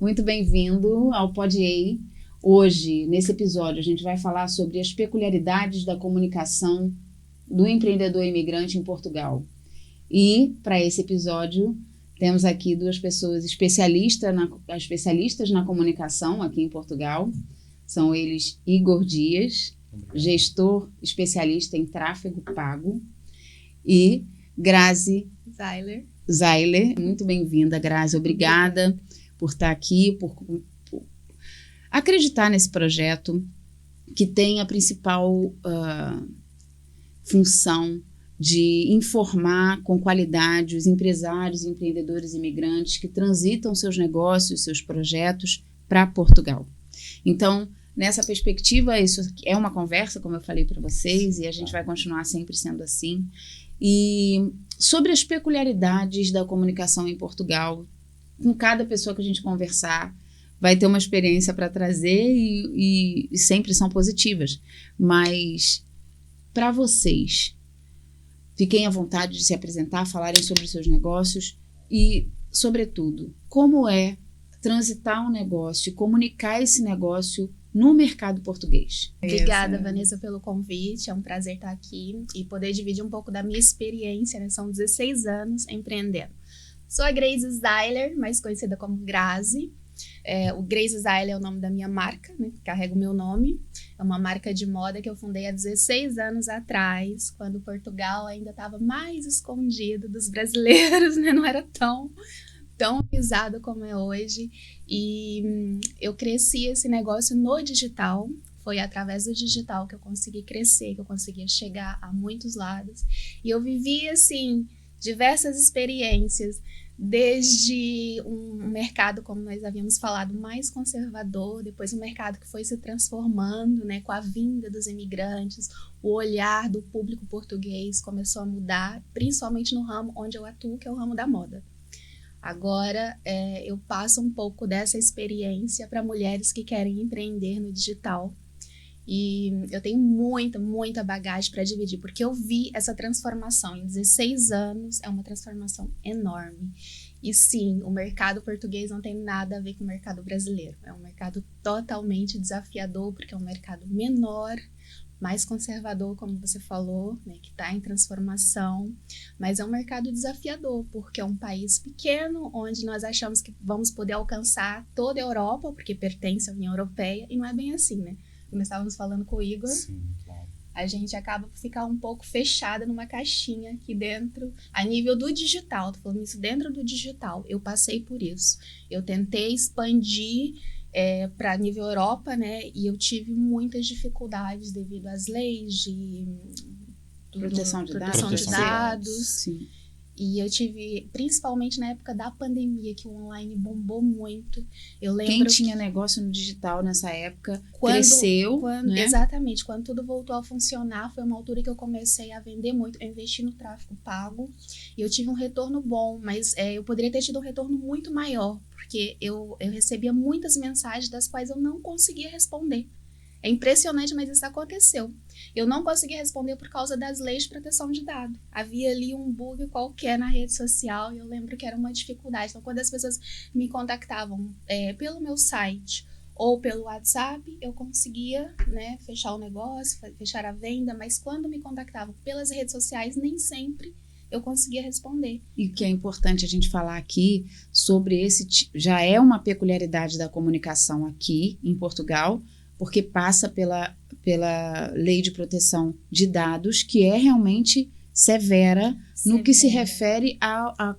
Muito bem-vindo ao PodA. Hoje, nesse episódio, a gente vai falar sobre as peculiaridades da comunicação do empreendedor imigrante em Portugal. E, para esse episódio, temos aqui duas pessoas especialistas na comunicação aqui em Portugal. São eles Igor Dias, gestor especialista em tráfego pago, e Grazi Zeiler. Muito bem-vinda, Grazi. Obrigada por estar aqui, por acreditar nesse projeto que tem a principal função de informar com qualidade os empresários e empreendedores imigrantes que transitam seus negócios, seus projetos para Portugal. Então, nessa perspectiva, isso é uma conversa, como eu falei para vocês, e a gente vai continuar sempre sendo assim. E sobre as peculiaridades da comunicação em Portugal, com cada pessoa que a gente conversar, vai ter uma experiência para trazer e sempre são positivas. Mas, para vocês, fiquem à vontade de se apresentar, falarem sobre os seus negócios e, sobretudo, como é transitar um negócio e comunicar esse negócio no mercado português. Obrigada, Vanessa, pelo convite. É um prazer estar aqui e poder dividir um pouco da minha experiência, né? São 16 anos empreendendo. Sou a Grazi Zeiler, mais conhecida como Grazi. O Grazi Zeiler é o nome da minha marca, né? Carrega o meu nome. É uma marca de moda que eu fundei há 16 anos atrás, quando Portugal ainda estava mais escondido dos brasileiros, né? Não era tão visado como é hoje. E eu cresci esse negócio no digital. Foi através do digital que eu consegui crescer, que eu conseguia chegar a muitos lados. E eu vivi, assim, diversas experiências, desde um mercado, como nós havíamos falado, mais conservador, depois um mercado que foi se transformando, né, com a vinda dos imigrantes, o olhar do público português começou a mudar, principalmente no ramo onde eu atuo, que é o ramo da moda. Agora, eu passo um pouco dessa experiência para mulheres que querem empreender no digital. E eu tenho muita bagagem para dividir, porque eu vi essa transformação em 16 anos, é uma transformação enorme. E sim, o mercado português não tem nada a ver com o mercado brasileiro. É um mercado totalmente desafiador, porque é um mercado menor, mais conservador, como você falou, né, que está em transformação, mas é um mercado desafiador, porque é um país pequeno, onde nós achamos que vamos poder alcançar toda a Europa, porque pertence à União Europeia, e não é bem assim, né? Como estávamos falando com o Igor, sim, claro. A gente acaba por ficar um pouco fechada numa caixinha aqui dentro, a nível do digital, tô falando isso dentro do digital, eu passei por isso. Eu tentei expandir para nível Europa, né, e eu tive muitas dificuldades devido às leis de proteção de dados. Sim. E eu tive, principalmente na época da pandemia, que o online bombou muito. Eu lembro quem tinha negócio no digital nessa época cresceu, né? Exatamente. Quando tudo voltou a funcionar, foi uma altura que eu comecei a vender muito. Eu investi no tráfego pago e eu tive um retorno bom, mas eu poderia ter tido um retorno muito maior, porque eu recebia muitas mensagens das quais eu não conseguia responder. É impressionante, mas isso aconteceu. Eu não conseguia responder por causa das leis de proteção de dados. Havia ali um bug qualquer na rede social e eu lembro que era uma dificuldade. Então, quando as pessoas me contactavam pelo meu site ou pelo WhatsApp, eu conseguia, né, fechar o negócio, fechar a venda, mas quando me contactavam pelas redes sociais, nem sempre eu conseguia responder. E o que é importante a gente falar aqui sobre já é uma peculiaridade da comunicação aqui em Portugal, porque passa pela lei de proteção de dados, que é realmente severa no que se refere a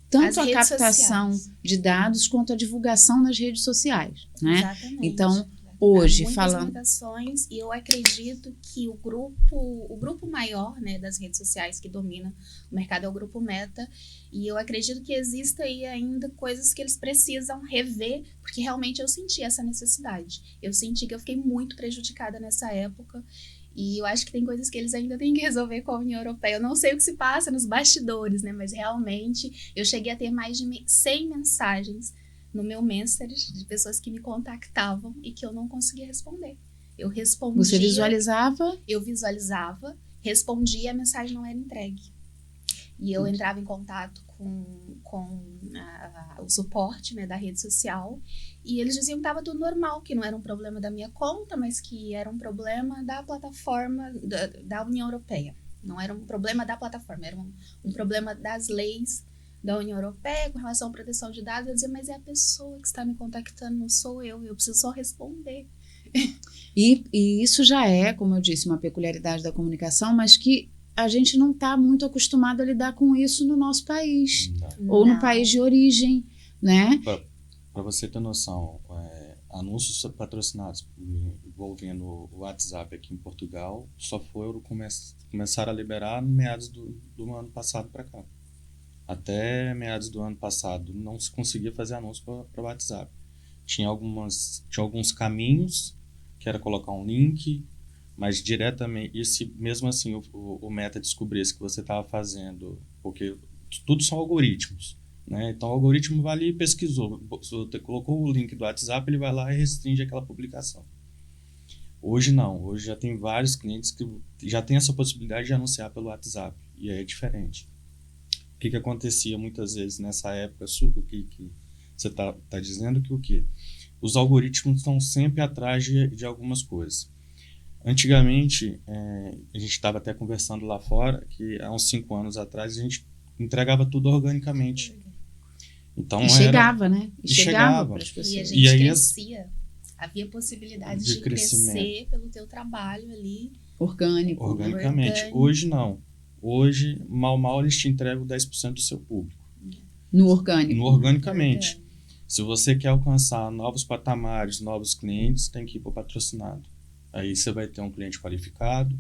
tanto a captação de dados quanto a divulgação nas redes sociais, né? Exatamente. Então, hoje, muitas limitações, e eu acredito que o grupo maior, né, das redes sociais que domina o mercado é o grupo Meta, e eu acredito que exista aí ainda coisas que eles precisam rever, porque realmente eu senti essa necessidade. Eu senti que eu fiquei muito prejudicada nessa época, e eu acho que tem coisas que eles ainda têm que resolver com a União Europeia. Eu não sei o que se passa nos bastidores, né, mas realmente eu cheguei a ter mais de 100 mensagens no meu Messenger de pessoas que me contactavam e que eu não conseguia responder. Eu respondia. Você visualizava? Eu visualizava, respondia e a mensagem não era entregue. E eu entrava em contato com o suporte, né, da rede social, e eles diziam que estava tudo normal, que não era um problema da minha conta, mas que era um problema da plataforma da União Europeia. Não era um problema da plataforma, era um problema das leis da União Europeia com relação à proteção de dados. Eu dizia, mas é a pessoa que está me contactando, não sou eu preciso só responder. E isso já é, como eu disse, uma peculiaridade da comunicação, mas que a gente não está muito acostumado a lidar com isso no nosso país, ou no país de origem, né? Para você ter noção, anúncios patrocinados envolvendo o WhatsApp aqui em Portugal só foram começar a liberar no meados do ano passado para cá. Até meados do ano passado não se conseguia fazer anúncio para o WhatsApp. Tinha alguns caminhos, que era colocar um link, mas diretamente, e se mesmo assim o Meta descobrisse que você estava fazendo, porque tudo são algoritmos, né? Então o algoritmo vai ali e pesquisou, você colocou o link do WhatsApp, ele vai lá e restringe aquela publicação. Hoje não, hoje já tem vários clientes que já tem essa possibilidade de anunciar pelo WhatsApp, e aí é diferente. O que acontecia muitas vezes nessa época, o que você está dizendo que o quê? Os algoritmos estão sempre atrás de algumas coisas. Antigamente, a gente estava até conversando lá fora, que há uns 5 anos atrás a gente entregava tudo organicamente. Então, chegava, né? Chegava para as pessoas. E a gente crescia. Havia possibilidade de crescer pelo teu trabalho ali. Organicamente. Hoje não. Hoje, mal eles te entregam 10% do seu público. No orgânico. Organicamente. Se você quer alcançar novos patamares, novos clientes, tem que ir para o patrocinado. Aí você vai ter um cliente qualificado,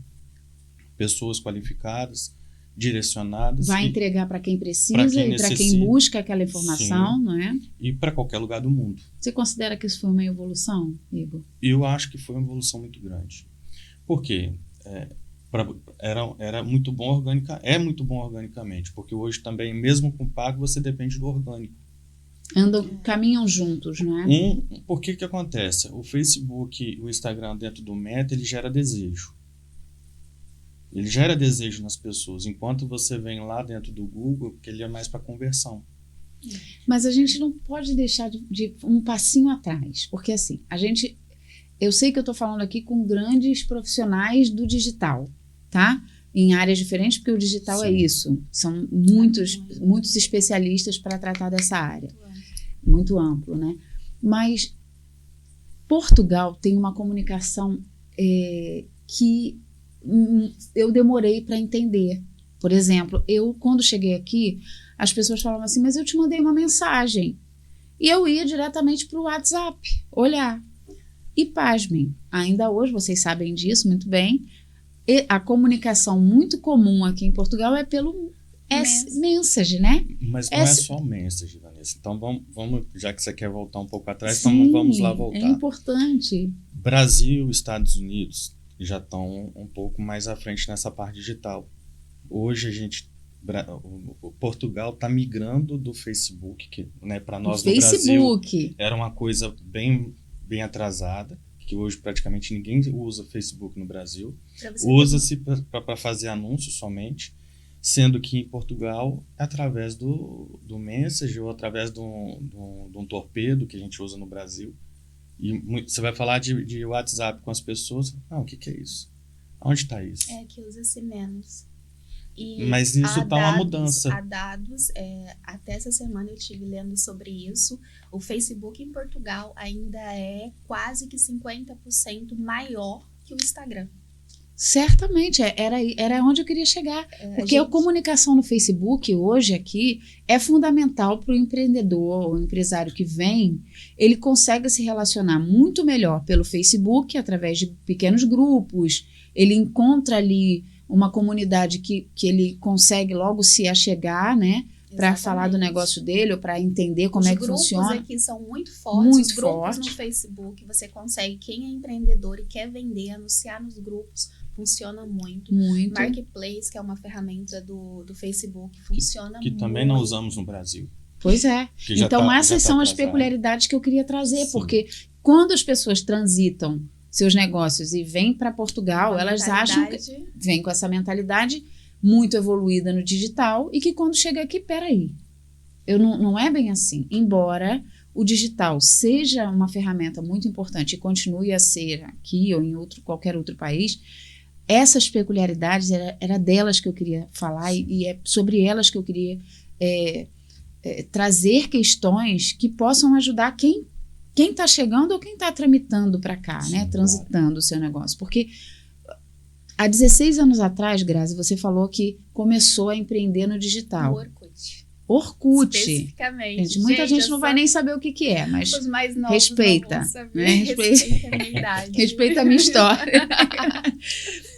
pessoas qualificadas, direcionadas. Vai entregar para quem precisa e para quem busca aquela informação, sim, não é? E para qualquer lugar do mundo. Você considera que isso foi uma evolução, Igor? Eu acho que foi uma evolução muito grande. Por quê? Era muito bom organicamente, porque hoje também, mesmo com pago, você depende do orgânico. Caminham juntos, não é? Por que acontece? O Facebook e o Instagram dentro do Meta, ele gera desejo. Ele gera desejo nas pessoas, enquanto você vem lá dentro do Google, que ele é mais para conversão. Mas a gente não pode deixar de um passinho atrás, porque assim, eu sei que eu estou falando aqui com grandes profissionais do digital, tá? Em áreas diferentes, porque o digital é isso. São muitos especialistas para tratar dessa área. Muito amplo, né? Mas Portugal tem uma comunicação que eu demorei para entender. Por exemplo, quando cheguei aqui, as pessoas falavam assim, mas eu te mandei uma mensagem. E eu ia diretamente para o WhatsApp, olhar. E pasmem, ainda hoje, vocês sabem disso muito bem, a comunicação muito comum aqui em Portugal é pelo message, né? Mas não é só o message, Vanessa. Então vamos, já que você quer voltar um pouco atrás, então vamos lá voltar. É importante. Brasil e Estados Unidos já estão um pouco mais à frente nessa parte digital. Hoje Portugal está migrando do Facebook, que, né, para nós no Brasil era uma coisa bem atrasada, que hoje praticamente ninguém usa Facebook no Brasil. Usa-se para fazer anúncios somente, sendo que em Portugal, através do Message ou através de um torpedo que a gente usa no Brasil. E você vai falar de WhatsApp com as pessoas, o que é isso? Onde está isso? É que usa-se menos. Mas isso está uma mudança. Há dados, até essa semana eu estive lendo sobre isso. O Facebook em Portugal ainda é quase que 50% maior que o Instagram. Certamente, era onde eu queria chegar. Porque a comunicação no Facebook hoje aqui é fundamental para o empreendedor, o empresário que vem, ele consegue se relacionar muito melhor pelo Facebook, através de pequenos grupos, ele encontra ali uma comunidade que ele consegue logo se achegar, né? Para falar do negócio dele ou para entender como é que funciona. Os grupos aqui são muito fortes. Os grupos no Facebook, você consegue, quem é empreendedor e quer vender, anunciar nos grupos, funciona muito. Marketplace, que é uma ferramenta do Facebook, funciona muito. Que também não usamos no Brasil. Pois é. Então essas são as peculiaridades que eu queria trazer, porque quando as pessoas transitam seus negócios e vêm para Portugal, elas acham que vêm com essa mentalidade, muito evoluída no digital e que quando chega aqui, peraí, não é bem assim. Embora o digital seja uma ferramenta muito importante e continue a ser aqui ou em qualquer outro país, essas peculiaridades era delas que eu queria falar e é sobre elas que eu queria trazer questões que possam ajudar quem está chegando ou quem está tramitando para cá, sim, né? Transitando o seu negócio. Porque há 16 anos atrás, Grazi, você falou que começou a empreender no digital. Orkut. Especificamente. Muita gente não vai nem saber o que é, mas os mais novos respeita. Não vão saber. Né? Respeita a minha idade. Respeita a minha história.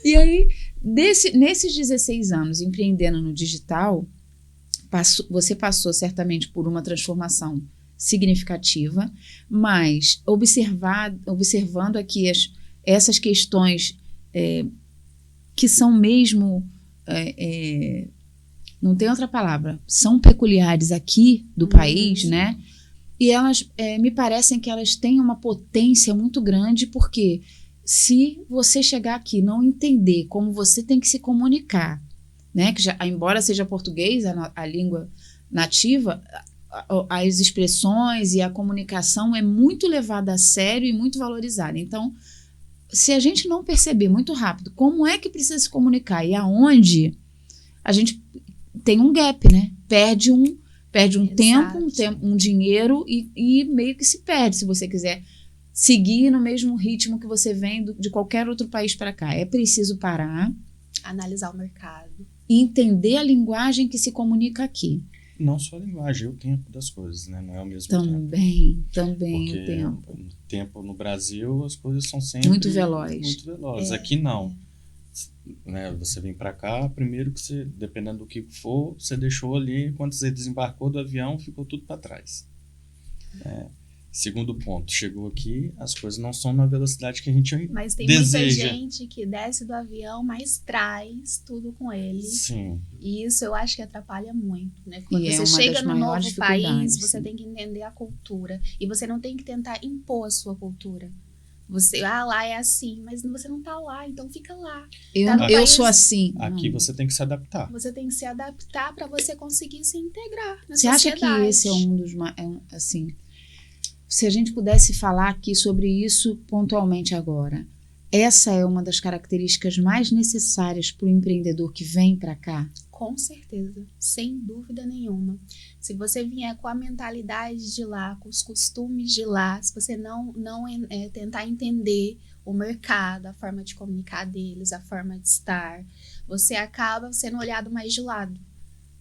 E aí, nesses 16 anos empreendendo no digital, você passou certamente por uma transformação significativa, mas observando aqui essas questões que são mesmo... não tem outra palavra, são peculiares aqui do país, né? E elas, me parecem que elas têm uma potência muito grande, porque se você chegar aqui e não entender como você tem que se comunicar, né? Que embora seja português, a língua nativa, as expressões e a comunicação é muito levada a sério e muito valorizada. Então, se a gente não perceber muito rápido como é que precisa se comunicar e aonde, a gente tem um gap, né? Perde um tempo, um dinheiro e meio que se perde se você quiser seguir no mesmo ritmo que você vem de qualquer outro país para cá. É preciso parar, analisar o mercado e entender a linguagem que se comunica aqui. Não só a linguagem, o tempo das coisas, né? Não é o mesmo tempo. Também porque o tempo. No tempo no Brasil as coisas são sempre muito velozes. Muito velozes. Aqui não. Né, você vem para cá, primeiro que você, dependendo do que for, você deixou ali, quando você desembarcou do avião, ficou tudo para trás. Segundo ponto, chegou aqui, as coisas não são na velocidade que a gente deseja. Mas tem muita gente que desce do avião, mas traz tudo com ele. Sim. E isso eu acho que atrapalha muito, né? Quando e você chega no novo país, você sim. tem que entender a cultura. E você não tem que tentar impor a sua cultura. Você, lá é assim, mas você não tá lá, então fica lá. Eu sou assim. Aqui você tem que se adaptar. Você tem que se adaptar para você conseguir se integrar na sociedade. Você acha que esse é um dos... assim, se a gente pudesse falar aqui sobre isso pontualmente agora, essa é uma das características mais necessárias para o empreendedor que vem para cá? Com certeza, sem dúvida nenhuma. Se você vier com a mentalidade de lá, com os costumes de lá, se você não tentar entender o mercado, a forma de comunicar deles, a forma de estar, você acaba sendo olhado mais de lado.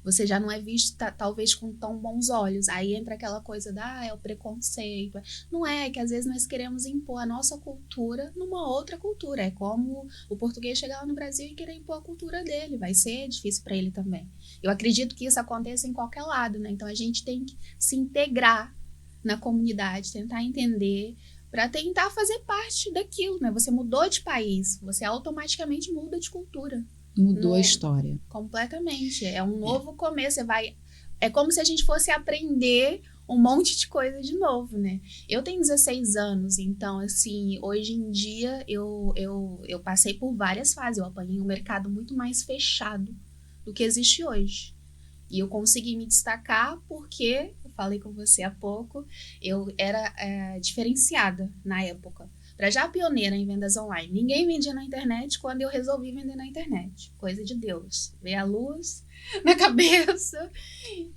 Você já não é visto, talvez, com tão bons olhos. Aí entra aquela coisa é o preconceito. Não é que às vezes nós queremos impor a nossa cultura numa outra cultura. É como o português chegar lá no Brasil e querer impor a cultura dele. Vai ser difícil para ele também. Eu acredito que isso aconteça em qualquer lado, né? Então a gente tem que se integrar na comunidade, tentar entender, para tentar fazer parte daquilo, né? Você mudou de país, você automaticamente muda de cultura. Mudou a história. Completamente. É um novo começo. É como se a gente fosse aprender um monte de coisa de novo, né? Eu tenho 16 anos, então, assim, hoje em dia eu passei por várias fases. Eu apanhei um mercado muito mais fechado do que existe hoje. E eu consegui me destacar porque, eu falei com você há pouco, eu era diferenciada na época. Para já pioneira em vendas online. Ninguém vendia na internet quando eu resolvi vender na internet. Coisa de Deus. Veio a luz na cabeça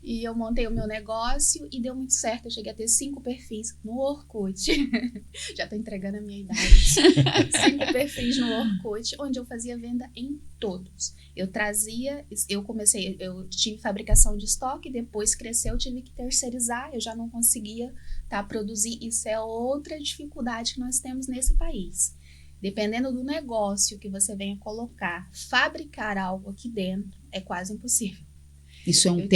e eu montei o meu negócio e deu muito certo. Eu cheguei a ter 5 perfis no Orkut. Já tô entregando a minha idade. 5 perfis no Orkut, onde eu fazia venda em todos. Eu tive fabricação de estoque, depois cresceu, eu tive que terceirizar, eu já não conseguia produzir. Isso é outra dificuldade que nós temos nesse país. Dependendo do negócio que você venha colocar, fabricar algo aqui dentro é quase impossível. Isso é um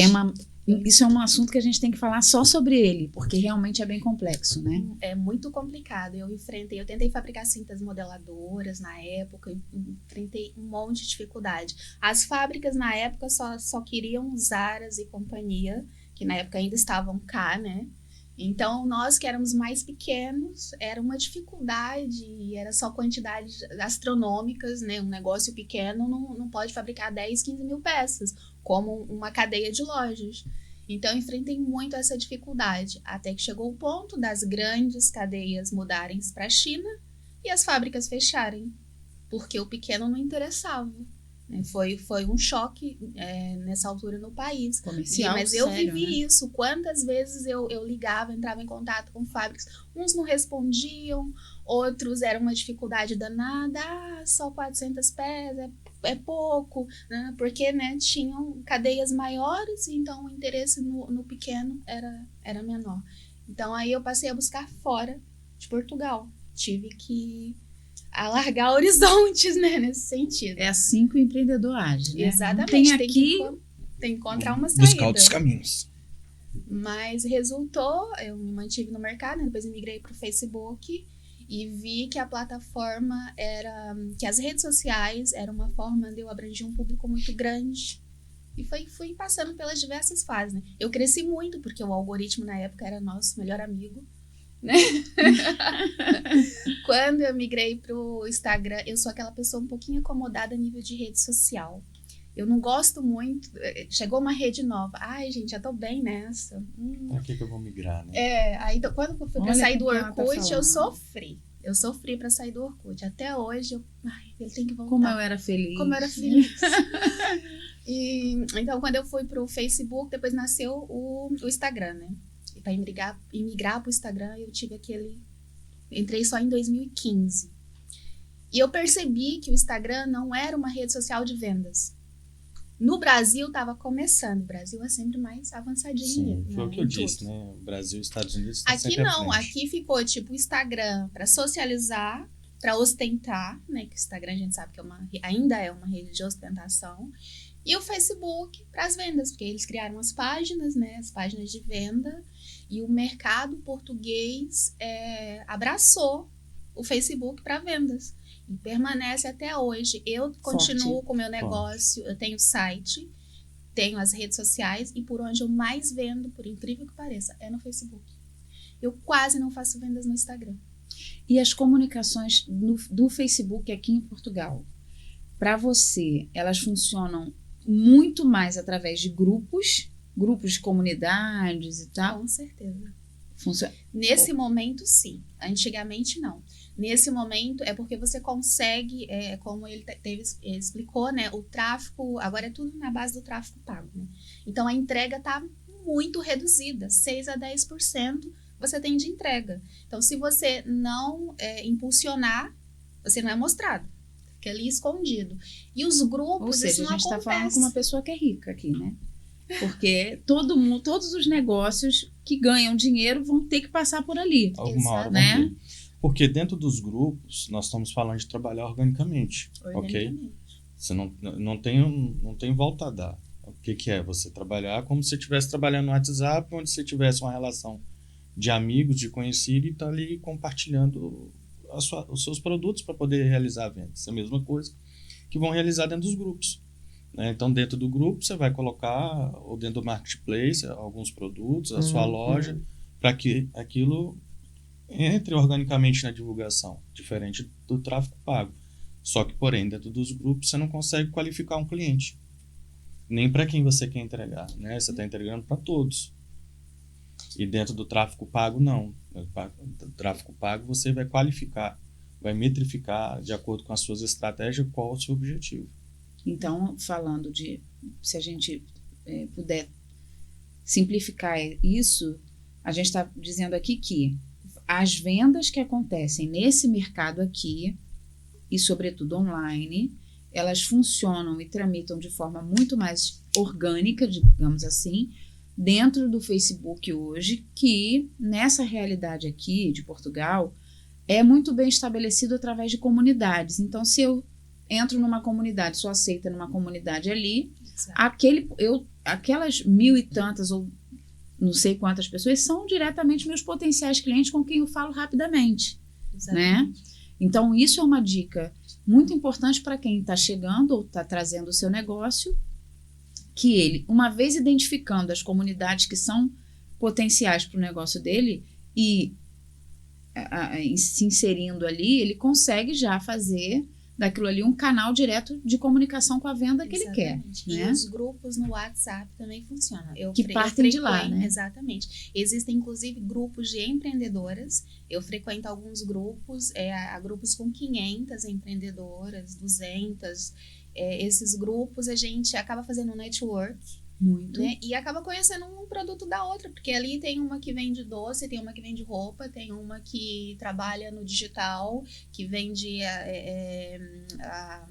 isso é um assunto que a gente tem que falar só sobre ele, porque realmente é bem complexo, né? É muito complicado. Eu tentei fabricar cintas modeladoras na época, enfrentei um monte de dificuldade. As fábricas na época só queriam Zaras e companhia, que na época ainda estavam cá, né? Então, nós que éramos mais pequenos, era uma dificuldade, era só quantidades astronômicas, né? Um negócio pequeno não pode fabricar 10, 15 mil peças, como uma cadeia de lojas. Então, eu enfrentei muito essa dificuldade, até que chegou o ponto das grandes cadeias mudarem para a China e as fábricas fecharem, porque o pequeno não interessava. Foi um choque nessa altura no país. Comercial, mas eu sério, vivi né? isso. Quantas vezes eu ligava, entrava em contato com fábricas. Uns não respondiam, outros era uma dificuldade danada. Só 400 pés é pouco. Né? Porque tinham cadeias maiores, então o interesse no pequeno era menor. Então aí eu passei a buscar fora de Portugal. Tive que alargar horizontes, né, nesse sentido. É assim que o empreendedor age, né? Exatamente. Tem aqui... Tem que encontrar uma saída. Buscar outros caminhos. Mas resultou, eu me mantive no mercado, né? Depois eu migrei para o Facebook e vi que a plataforma que as redes sociais era uma forma de eu abranger um público muito grande. E fui passando pelas diversas fases, né? Eu cresci muito, porque o algoritmo na época era nosso melhor amigo. Né? Quando eu migrei pro Instagram, eu sou aquela pessoa um pouquinho acomodada a nível de rede social. Eu não gosto muito. Chegou uma rede nova. Ai, gente, já tô bem nessa. Pra que eu vou migrar, né? Aí quando eu fui pra sair do Orkut, eu sofri. Eu sofri pra sair do Orkut. Até hoje, ele tem que voltar. Como eu era feliz. Como eu era feliz. Então, quando eu fui pro Facebook, depois nasceu o Instagram, né? E para migrar para o Instagram, eu tive entrei só em 2015. E eu percebi que o Instagram não era uma rede social de vendas. No Brasil, estava começando. O Brasil é sempre mais avançadinho. Sim, foi o que eu disse, né? O Brasil e os Estados Unidos estão aqui sempre não, à frente. aqui ficou tipo o Instagram para socializar, para ostentar, né? Que o Instagram a gente sabe que ainda é uma rede de ostentação. E o Facebook para as vendas, porque eles criaram as páginas, né? As páginas de venda. E o mercado português abraçou o Facebook para vendas. E permanece até hoje. Eu continuo com o meu negócio, eu tenho site, tenho as redes sociais, e por onde eu mais vendo, por incrível que pareça, é no Facebook. Eu quase não faço vendas no Instagram. E as comunicações do Facebook aqui em Portugal, para você, elas funcionam muito mais através de grupos de comunidades e tal? Com certeza. Nesse momento, sim. Antigamente, não. Nesse momento, é porque você consegue, como ele explicou, né? O tráfego, agora é tudo na base do tráfego pago, né? Então, a entrega está muito reduzida. 6 a 10% você tem de entrega. Então, se você não impulsionar, você não é mostrado. Fica ali escondido. E os grupos, ou seja, isso não a gente está falando acontece. com uma pessoa que é rica aqui, né? Porque todos os negócios que ganham dinheiro vão ter que passar por ali. Alguma hora, né? vão ter. Porque dentro dos grupos, nós estamos falando de trabalhar organicamente. Ok? Você não tem volta a dar. O que é você trabalhar como se você estivesse trabalhando no WhatsApp, onde você tivesse uma relação de amigos, de conhecido, e está ali compartilhando os seus produtos para poder realizar vendas. É a mesma coisa que vão realizar dentro dos grupos. Então, dentro do grupo, você vai colocar, ou dentro do marketplace, alguns produtos, a sua loja, para que aquilo entre organicamente na divulgação, diferente do tráfego pago. Só que, porém, dentro dos grupos, você não consegue qualificar um cliente. Nem para quem você quer entregar, né? Você está entregando para todos. E dentro do tráfego pago, não. No tráfego pago, você vai qualificar, vai metrificar, de acordo com as suas estratégias, qual é o seu objetivo. Então, falando se a gente puder simplificar isso, a gente está dizendo aqui que as vendas que acontecem nesse mercado aqui, e sobretudo online, elas funcionam e tramitam de forma muito mais orgânica, digamos assim, dentro do Facebook hoje, que nessa realidade aqui de Portugal é muito bem estabelecido através de comunidades. Então, se eu entro numa comunidade, sou aceita numa comunidade ali, aquelas 1.000 e tantas ou não sei quantas pessoas são diretamente meus potenciais clientes com quem eu falo rapidamente, né? Então, isso é uma dica muito importante para quem está chegando ou está trazendo o seu negócio, que ele, uma vez identificando as comunidades que são potenciais para o negócio dele e se inserindo ali, ele consegue já fazer daquilo ali um canal direto de comunicação com a venda que ele quer. E Né? os grupos no WhatsApp também funcionam. Que partem de lá, né? Exatamente. Existem, inclusive, grupos de empreendedoras. Eu frequento alguns grupos, há grupos com 500 empreendedoras, 200. Esses grupos a gente acaba fazendo um network. Muito. Né? E acaba conhecendo um produto da outra, porque ali tem uma que vende doce, tem uma que vende roupa, tem uma que trabalha no digital, que vende a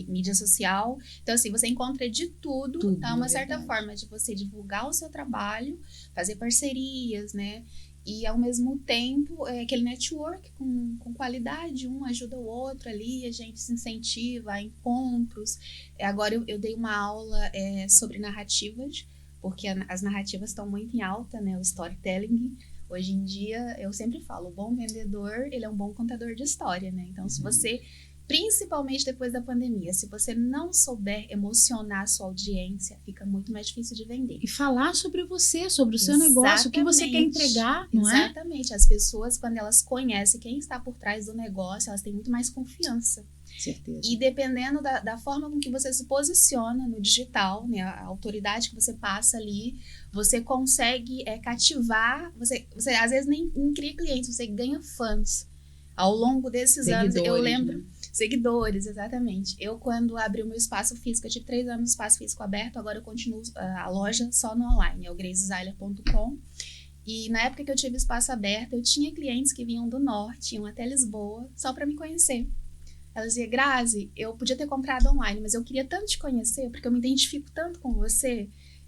mídia social. Então, assim, você encontra de tudo. Há uma certa forma de você divulgar o seu trabalho, fazer parcerias, né? E, ao mesmo tempo, aquele network com qualidade, um ajuda o outro ali, a gente se incentiva a encontros. Agora, eu dei uma aula sobre narrativas, porque as narrativas estão muito em alta, né? O storytelling. Hoje em dia, eu sempre falo, o bom vendedor, ele é um bom contador de história, né? Então, se você... Principalmente depois da pandemia, se você não souber emocionar a sua audiência, fica muito mais difícil de vender. E falar sobre você, sobre o seu negócio, o que você quer entregar, não é? Exatamente. As pessoas, quando elas conhecem quem está por trás do negócio, elas têm muito mais confiança. Certeza. E dependendo da forma com que você se posiciona no digital, né, a autoridade que você passa ali, você consegue cativar, você às vezes nem cria clientes, você ganha fãs. Ao longo desses anos, eu lembro... Né? Seguidores, exatamente. Eu, quando abri o meu espaço físico, eu tive 3 anos no espaço físico aberto, agora eu continuo a loja só no online, é o gracezyler.com. E na época que eu tive espaço aberto, eu tinha clientes que vinham do norte, iam até Lisboa, só para me conhecer. Elas diziam, Grazi, eu podia ter comprado online, mas eu queria tanto te conhecer, porque eu me identifico tanto com você.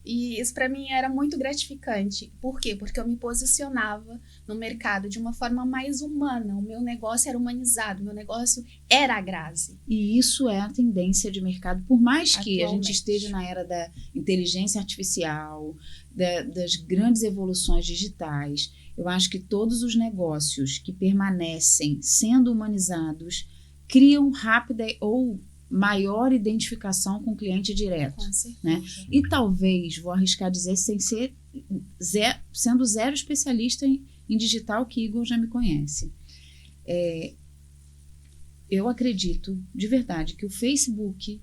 E isso para mim era muito gratificante. Por quê? Porque eu me posicionava no mercado de uma forma mais humana. O meu negócio era humanizado, o meu negócio era a Grazi. E isso é a tendência de mercado. Por mais que a gente esteja na era da inteligência artificial, das grandes evoluções digitais, eu acho que todos os negócios que permanecem sendo humanizados criam rápida ou maior identificação com o cliente direto. Com certeza. Né? E talvez, vou arriscar dizer, sem ser sendo zero especialista em digital, que Igor já me conhece. Eu acredito, de verdade, que o Facebook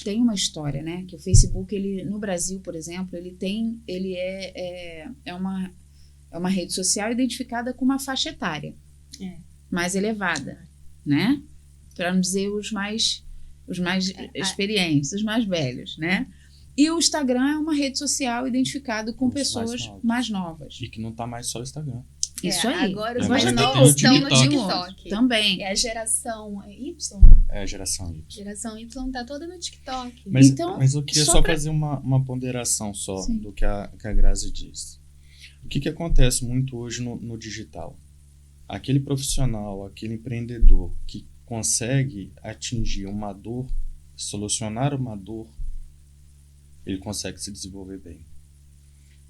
tem uma história, né? Que o Facebook, ele, no Brasil, por exemplo, ele é uma rede social identificada com uma faixa etária mais elevada, né? Para não dizer os mais experientes, os mais velhos, né? E o Instagram é uma rede social identificada com pessoas mais novas. E que não está mais só o Instagram. Isso aí. Agora os mais novos estão no TikTok. Também. É a geração Y. É a geração Y. Geração Y está toda no TikTok. Mas eu queria só fazer uma ponderação só do que a Grazi disse. O que acontece muito hoje no digital? Aquele profissional, aquele empreendedor que consegue atingir uma dor, solucionar uma dor, ele consegue se desenvolver bem.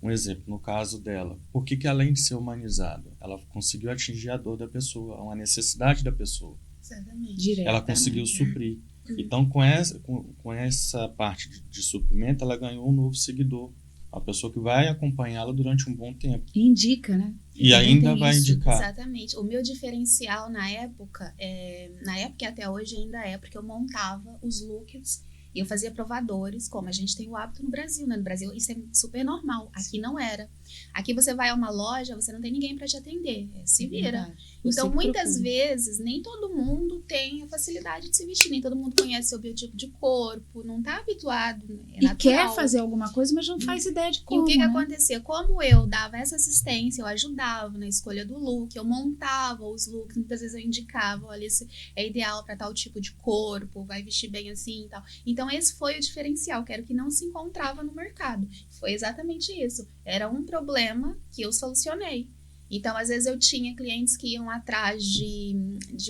Um exemplo, no caso dela, por que além de ser humanizada, ela conseguiu atingir a dor da pessoa, uma necessidade da pessoa. Exatamente. Ela conseguiu suprir. Então, com essa parte de suprimento, ela ganhou um novo seguidor. Uma pessoa que vai acompanhá-la durante um bom tempo. E indica, né? E ainda vai indicar. Exatamente. O meu diferencial na época e até hoje ainda é, porque eu montava os looks e eu fazia provadores, como a gente tem o hábito no Brasil, né? No Brasil isso é super normal. Aqui não era. Aqui você vai a uma loja, você não tem ninguém para te atender. Se vira. Então, muitas vezes, nem todo mundo tem a facilidade de se vestir, nem todo mundo conhece o biotipo de corpo, não tá habituado, né? É natural. Quer fazer alguma coisa, mas não faz ideia de como. E o que acontecia? Como eu dava essa assistência, eu ajudava na escolha do look, eu montava os looks, muitas vezes eu indicava, olha, esse é ideal para tal tipo de corpo, vai vestir bem assim e tal. Então, esse foi o diferencial, que era o que não se encontrava no mercado. Foi exatamente isso. Era um problema que eu solucionei. Então, às vezes eu tinha clientes que iam atrás de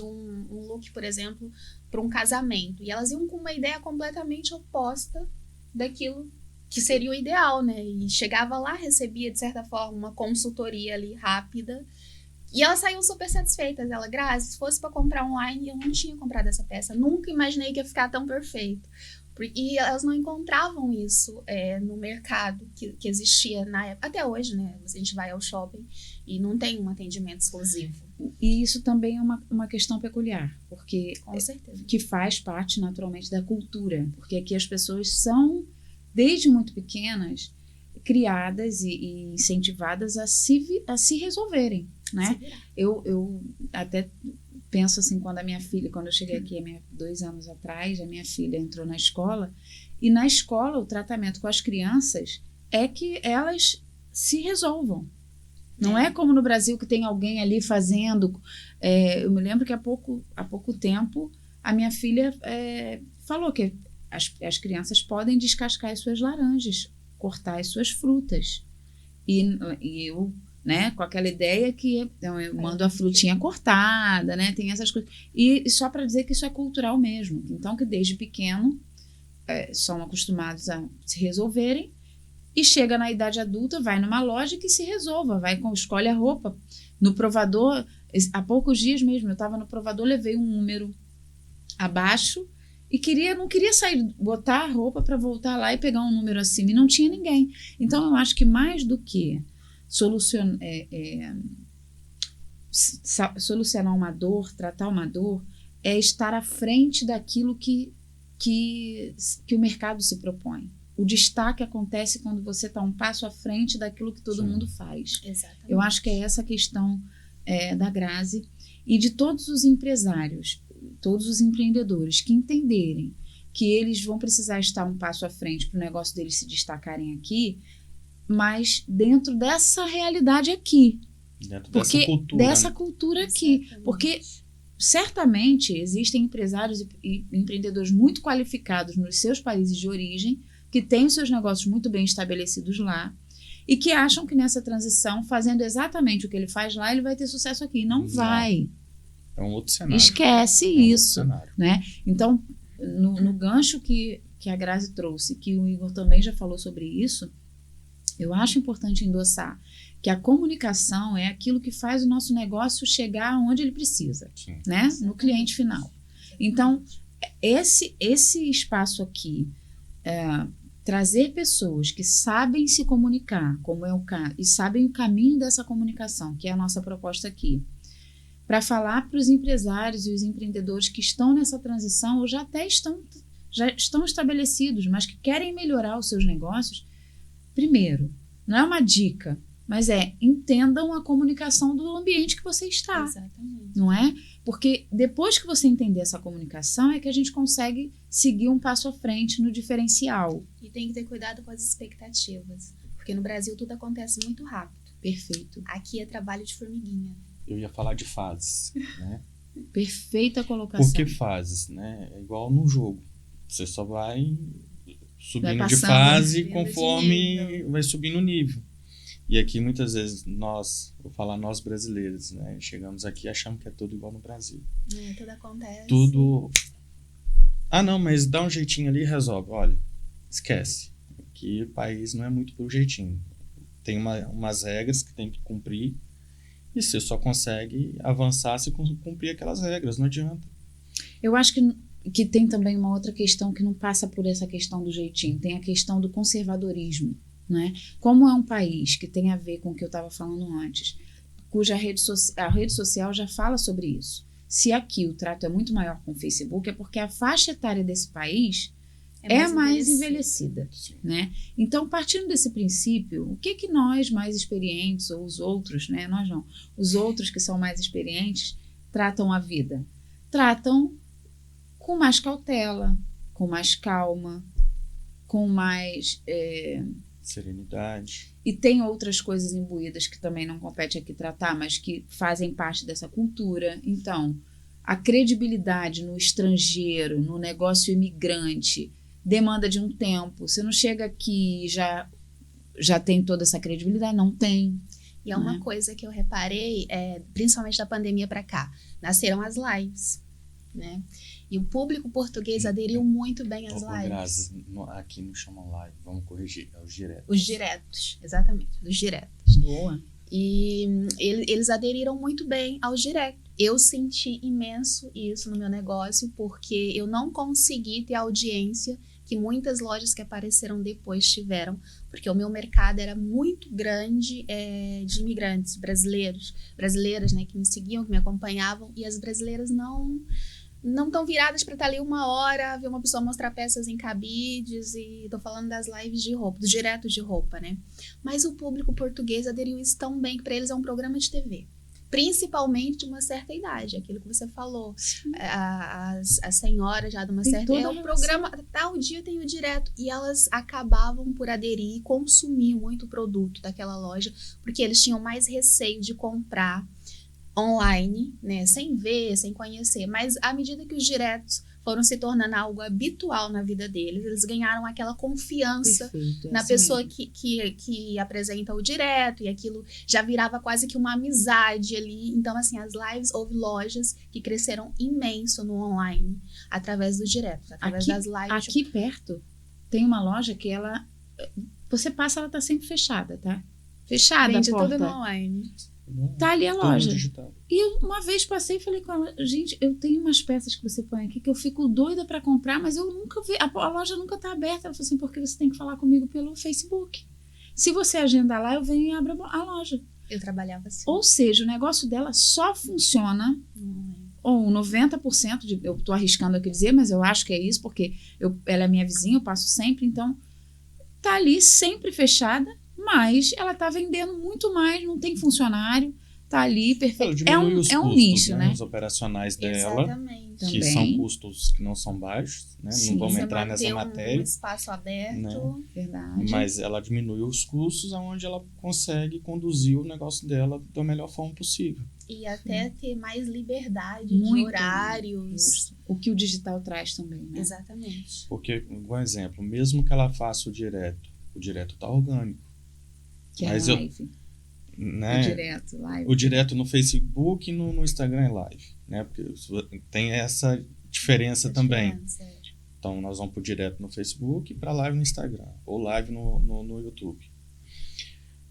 um look, por exemplo, para um casamento. E elas iam com uma ideia completamente oposta daquilo que seria o ideal, né? E chegava lá, recebia, de certa forma, uma consultoria ali rápida. E elas saíam super satisfeitas. Ela, Grazi, se fosse para comprar online, eu não tinha comprado essa peça. Nunca imaginei que ia ficar tão perfeito. E elas não encontravam isso no mercado que existia na época. Até hoje, né? A gente vai ao shopping e não tem um atendimento exclusivo. E isso também é uma questão peculiar, porque Com certeza. que faz parte naturalmente da cultura, porque aqui as pessoas são, desde muito pequenas, criadas e incentivadas a se resolverem, né? Eu até penso assim, quando eu cheguei aqui 2 anos atrás, a minha filha entrou na escola, e na escola o tratamento com as crianças é que elas se resolvam. Não é como no Brasil que tem alguém ali fazendo. Eu me lembro que há pouco tempo a minha filha falou que as crianças podem descascar as suas laranjas, cortar as suas frutas. E eu, né, com aquela ideia que eu mando a frutinha cortada, né, tem essas coisas. E só para dizer que isso é cultural mesmo. Então, que desde pequeno são acostumados a se resolverem. E chega na idade adulta, vai numa loja que se resolva, escolhe a roupa. No provador, há poucos dias mesmo, eu estava no provador, levei um número abaixo e não queria sair, botar a roupa para voltar lá e pegar um número acima, e não tinha ninguém. Então, eu acho que mais do que solucionar uma dor, tratar uma dor, é estar à frente daquilo que o mercado se propõe. O destaque acontece quando você está um passo à frente daquilo que todo mundo faz. Exatamente. Eu acho que é essa a questão da Grazi e de todos os empresários, todos os empreendedores que entenderem que eles vão precisar estar um passo à frente para o negócio deles se destacarem aqui, mas dentro dessa realidade aqui. Dentro dessa cultura, aqui. Exatamente. Porque certamente existem empresários e empreendedores muito qualificados nos seus países de origem, que têm os seus negócios muito bem estabelecidos lá e que acham que nessa transição, fazendo exatamente o que ele faz lá, ele vai ter sucesso aqui. Não vai. É um outro cenário. Esquece isso. Outro cenário. Né? Então, no gancho que a Grazi trouxe, que o Igor também já falou sobre isso, eu acho importante endossar que a comunicação é aquilo que faz o nosso negócio chegar onde ele precisa, né? No cliente final. Então, esse espaço aqui, trazer pessoas que sabem se comunicar, como é o caso, e sabem o caminho dessa comunicação, que é a nossa proposta aqui, para falar para os empresários e os empreendedores que estão nessa transição ou já estão estabelecidos, mas que querem melhorar os seus negócios. Primeiro, não é uma dica, mas entendam a comunicação do ambiente que você está. Exatamente. Não é? Porque depois que você entender essa comunicação é que a gente consegue seguir um passo à frente no diferencial. E tem que ter cuidado com as expectativas, porque no Brasil tudo acontece muito rápido. Perfeito. Aqui é trabalho de formiguinha. Eu ia falar de fases, né? Perfeita colocação. Por que fases, né? É igual num jogo. Você só vai subindo Vai de passando, fase subindo conforme vai subindo o nível. E aqui, muitas vezes, vou falar nós brasileiros, né? Chegamos aqui e achamos que é tudo igual no Brasil. Tudo acontece. Tudo... Ah, não, mas dá um jeitinho ali e resolve. Olha, esquece. Aqui o país não é muito pro jeitinho. Tem umas regras que tem que cumprir e você só consegue avançar se cumprir aquelas regras, não adianta. Eu acho que tem também uma outra questão que não passa por essa questão do jeitinho. Tem a questão do conservadorismo. Né? Como é um país que tem a ver com o que eu estava falando antes, cuja a rede social já fala sobre isso. Se aqui o trato é muito maior com o Facebook, é porque a faixa etária desse país é mais envelhecida. Né? Então, partindo desse princípio, o que nós mais experientes, ou os outros, né? Nós não, os outros que são mais experientes, tratam a vida? Tratam com mais cautela, com mais calma, com mais... serenidade. E tem outras coisas imbuídas que também não compete aqui tratar, mas que fazem parte dessa cultura. Então, a credibilidade no estrangeiro, no negócio imigrante, demanda de um tempo. Você não chega aqui e já tem toda essa credibilidade, não tem. E é uma coisa que eu reparei, principalmente da pandemia para cá, nasceram as lives, né? E o público português aderiu muito bem às lives. Grazi, aqui não chamam live, vamos corrigir, é os diretos. Os diretos, exatamente, os diretos. Boa. E eles aderiram muito bem aos diretos. Eu senti imenso isso no meu negócio, porque eu não consegui ter a audiência que muitas lojas que apareceram depois tiveram, porque o meu mercado era muito grande de imigrantes brasileiras, né, que me seguiam, que me acompanhavam, e as brasileiras não estão viradas para estar ali uma hora, ver uma pessoa mostrar peças em cabides, e tô falando das lives de roupa, dos diretos de roupa, né? Mas o público português aderiu isso tão bem que para eles é um programa de TV. Principalmente de uma certa idade, aquilo que você falou. As senhoras já de uma certa idade. O programa, tal dia tem o direto. E elas acabavam por aderir e consumir muito produto daquela loja, porque eles tinham mais receio de comprar online, né, sem ver, sem conhecer, mas à medida que os diretos foram se tornando algo habitual na vida deles, eles ganharam aquela confiança. Perfeito, na pessoa que apresenta o direto, e aquilo já virava quase que uma amizade ali. Então, assim, as lives, houve lojas que cresceram imenso no online, através dos diretos, através das lives. Aqui perto tem uma loja que você passa, ela tá sempre fechada, tá? Fechada a porta. Tudo no online. Tá ali a loja. E eu uma vez passei e falei com ela, gente, eu tenho umas peças que você põe aqui que eu fico doida para comprar, mas eu nunca vi, a loja nunca tá aberta. Ela falou assim, porque você tem que falar comigo pelo Facebook. Se você agendar lá, eu venho e abro a loja. Eu trabalhava assim. Ou seja, o negócio dela só funciona, ou 90%, eu tô arriscando aqui dizer, mas eu acho que é isso, porque ela é minha vizinha, eu passo sempre, então tá ali sempre fechada, mas ela tá vendendo muito mais, não tem funcionário, tá ali perfeito. É um custos, nicho, né? Os operacionais dela, exatamente. Que também são custos que não são baixos, né? Sim, não vamos entrar nessa matéria. Um espaço aberto. Né? Verdade. Mas ela diminui os custos aonde ela consegue conduzir o negócio dela da melhor forma possível. E até ter mais liberdade de horários. O que o digital traz também, né? Exatamente. Porque, um exemplo, mesmo que ela faça o direto tá orgânico. Que mas é live. Né? Live. O direto no Facebook e no Instagram é live, né? Porque tem essa diferença também. Então, nós vamos pro direto no Facebook e para live no Instagram, ou live no YouTube.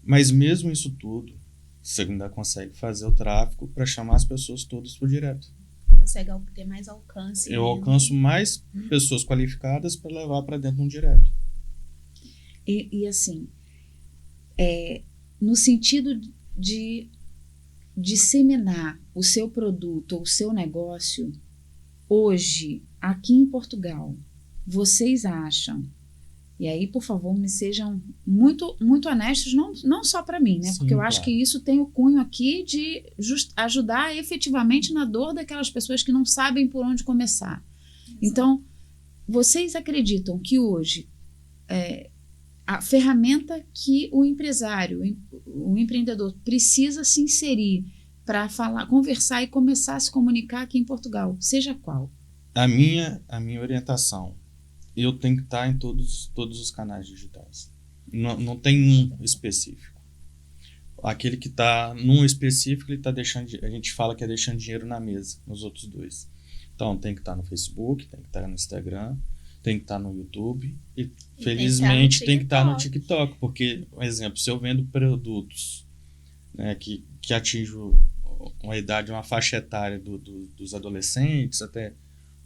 Mas mesmo isso tudo, você ainda consegue fazer o tráfego para chamar as pessoas todas pro direto. Consegue ter mais alcance. Eu alcanço mais pessoas qualificadas para levar para dentro de um direto. E assim, no sentido de disseminar o seu produto ou o seu negócio, hoje, aqui em Portugal, vocês acham, e aí, por favor, me sejam muito, muito honestos, não só para mim, né? Sim, porque eu acho que isso tem o cunho aqui de ajudar efetivamente na dor daquelas pessoas que não sabem por onde começar. Exato. Então, vocês acreditam que hoje a ferramenta que o empresário, o empreendedor precisa se inserir para conversar e começar a se comunicar aqui em Portugal, seja qual? A minha orientação, eu tenho que estar em todos os canais digitais. Não tem um específico. Aquele que está num específico, ele está deixando, a gente fala que é deixando dinheiro na mesa, nos outros dois. Então, tem que estar no Facebook, tem que estar no Instagram, tem que estar no YouTube e felizmente tem que estar no TikTok, porque, por exemplo, se eu vendo produtos, né, que atingem uma idade, uma faixa etária dos adolescentes, até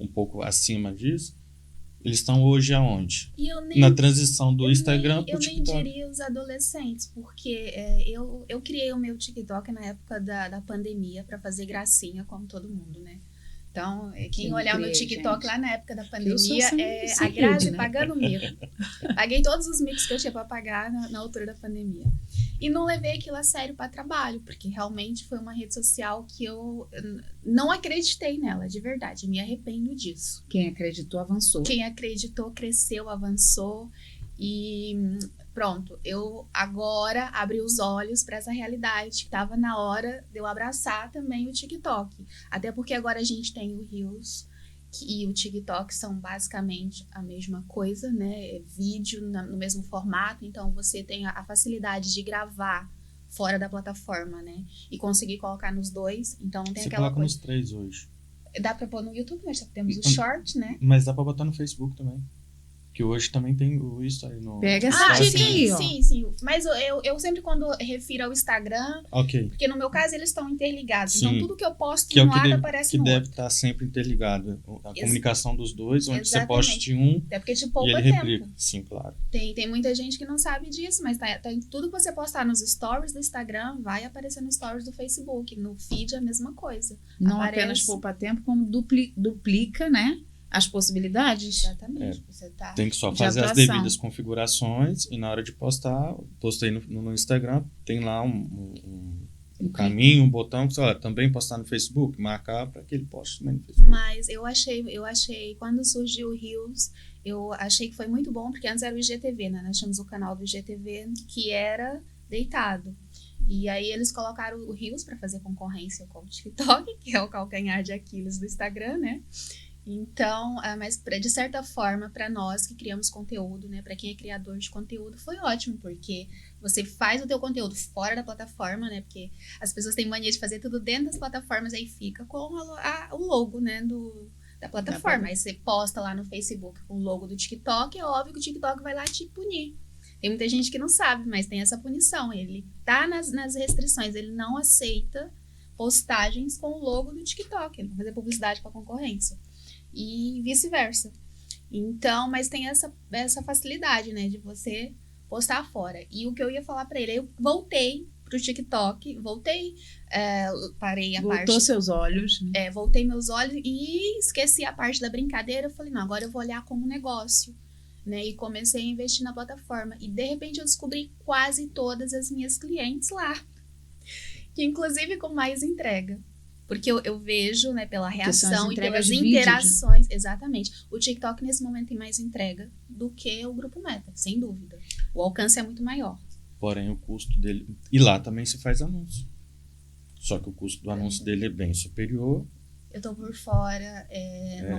um pouco acima disso, eles estão hoje aonde? Na transição do Instagram para o TikTok. Eu nem diria os adolescentes, porque eu criei o meu TikTok na época da pandemia para fazer gracinha, como todo mundo, né? Então, quem olhar o meu TikTok, gente, lá na época da pandemia, a Grazi, né? Pagando mico. Paguei todos os micos que eu tinha para pagar na altura da pandemia. E não levei aquilo a sério para trabalho, porque realmente foi uma rede social que eu não acreditei nela, de verdade. Me arrependo disso. Quem acreditou, avançou. Quem acreditou, cresceu, avançou. E pronto, eu agora abri os olhos para essa realidade. Estava na hora de eu abraçar também o TikTok. Até porque agora a gente tem o Reels e o TikTok são basicamente a mesma coisa, né? Vídeo no mesmo formato. Então você tem a facilidade de gravar fora da plataforma, né? E conseguir colocar nos dois. Então não tem aquela coisa. Você coloca nos 3 hoje. Dá para pôr no YouTube, mas temos o Short, né? Mas dá para botar no Facebook também. Que hoje também tem o History no... Pega essa Ah, dica sim, aí, ó. sim. Mas eu sempre quando refiro ao Instagram, Ok. porque no meu caso eles estão interligados. Sim. Então tudo que eu posto Que é em o um que lado deve, aparece que no deve outro. estar sempre interligado. A comunicação dos dois, onde você Exatamente. poste um Até porque te e poupa ele tempo. replica. Sim, claro. Tem muita gente que não sabe disso, mas tá em tudo que você postar nos stories do Instagram, vai aparecer nos stories do Facebook. No feed é a mesma coisa. Não Aparece. apenas poupa tempo, como duplica, né, as possibilidades. Exatamente. Você tá... Tem que só De fazer as atuação. devidas configurações e na hora de postar, postei no Instagram, tem lá um caminho, um botão que você olha, também postar no Facebook, marcar para que ele poste também no Facebook. Mas eu achei, quando surgiu o Reels, eu achei que foi muito bom, porque antes era o IGTV, né? Nós tínhamos o canal do IGTV que era deitado. E aí eles colocaram o Reels para fazer concorrência com o TikTok, que é o calcanhar de Aquiles do Instagram, né? Então, mas de certa forma, para nós que criamos conteúdo, né, para quem é criador de conteúdo, foi ótimo, porque você faz o teu conteúdo fora da plataforma, né, porque as pessoas têm mania de fazer tudo dentro das plataformas, aí fica com o logo, né, da plataforma. Aí você posta lá no Facebook com o logo do TikTok, é óbvio que o TikTok vai lá te punir. Tem muita gente que não sabe, mas tem essa punição. Ele tá nas restrições, ele não aceita postagens com o logo do TikTok, ele vai fazer publicidade para concorrência. E vice-versa. Então, mas tem essa facilidade, né, de você postar fora. E o que eu ia falar pra ele, eu voltei pro TikTok, parei a parte... Voltou seus olhos. Voltei meus olhos e esqueci a parte da brincadeira. Eu falei, não, agora eu vou olhar como negócio, né, e comecei a investir na plataforma. E, de repente, eu descobri quase todas as minhas clientes lá, que inclusive com mais entrega. Porque eu vejo, né, pela reação e pelas interações. Exatamente. O TikTok, nesse momento, tem mais entrega do que o Grupo Meta, sem dúvida. O alcance é muito maior. Porém, o custo dele... E lá também se faz anúncio. Só que o custo do anúncio dele é bem superior. Eu tô por fora,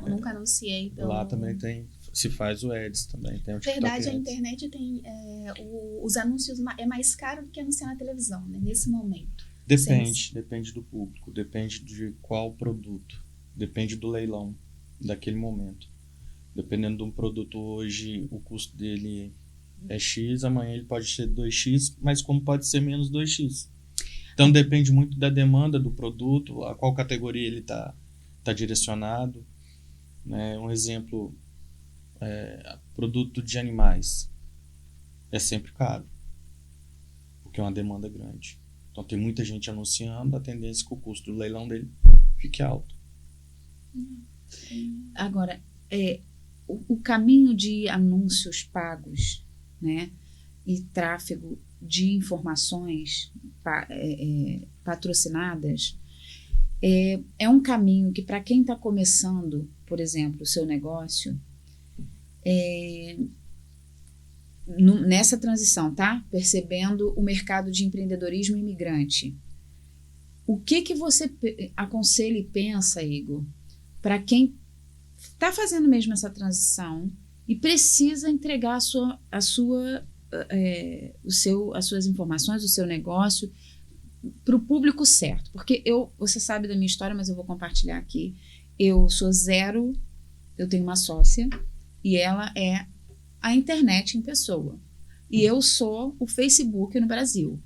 nunca anunciei pelo... Lá também se faz o Ads também. Tem o TikTok verdade, Ads. a internet tem... os anúncios é mais caro do que anunciar na televisão, né, nesse momento. Depende do público, depende de qual produto, depende do leilão daquele momento. Dependendo de um produto hoje, o custo dele é X, amanhã ele pode ser 2X, mas como pode ser menos 2X. Então depende muito da demanda do produto, a qual categoria ele tá direcionado. Né? Um exemplo, produto de animais é sempre caro, porque é uma demanda grande. Então tem muita gente anunciando, a tendência é que o custo do leilão dele fique alto. Agora, o caminho de anúncios pagos, né, e tráfego de informações patrocinadas é um caminho que, para quem está começando, por exemplo, o seu negócio, nessa transição, tá? Percebendo o mercado de empreendedorismo imigrante. O que você aconselha e pensa, Igor, para quem está fazendo mesmo essa transição e precisa entregar as suas informações, o seu negócio para o público certo? Porque você sabe da minha história, mas eu vou compartilhar aqui. Eu sou zero, eu tenho uma sócia e ela é a internet em pessoa. E eu sou o Facebook no Brasil.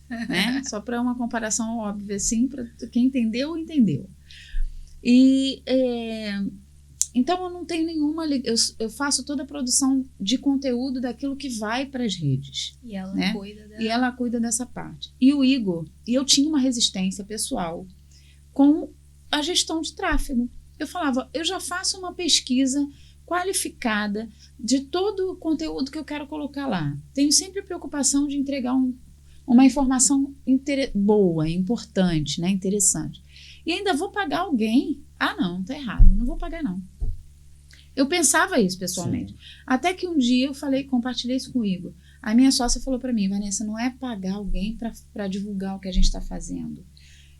Né? Só para uma comparação óbvia, assim, para quem entendeu, entendeu. E então eu não tenho nenhuma... Eu faço toda a produção de conteúdo daquilo que vai para as redes. E ela, né? cuida dessa parte. E o Igor, eu tinha uma resistência pessoal com a gestão de tráfego. Eu falava, eu já faço uma pesquisa qualificada de todo o conteúdo que eu quero colocar lá. Tenho sempre a preocupação de entregar uma informação boa, importante, né, interessante. E ainda vou pagar alguém? Ah, não, tá errado, não vou pagar não. Eu pensava isso pessoalmente. Sim. Até que um dia eu compartilhei isso com o Igor. A minha sócia falou para mim, Vanessa, não é pagar alguém para divulgar o que a gente está fazendo.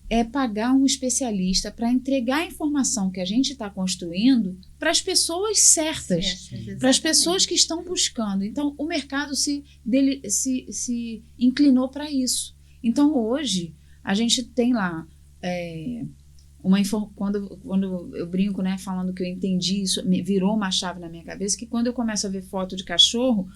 É pagar um especialista para entregar a informação que a gente está construindo para as pessoas certas, para as pessoas que estão buscando. Então, o mercado se inclinou para isso. Então, hoje, a gente tem lá quando eu brinco, né, falando que eu entendi isso, virou uma chave na minha cabeça, que quando eu começo a ver foto de cachorro,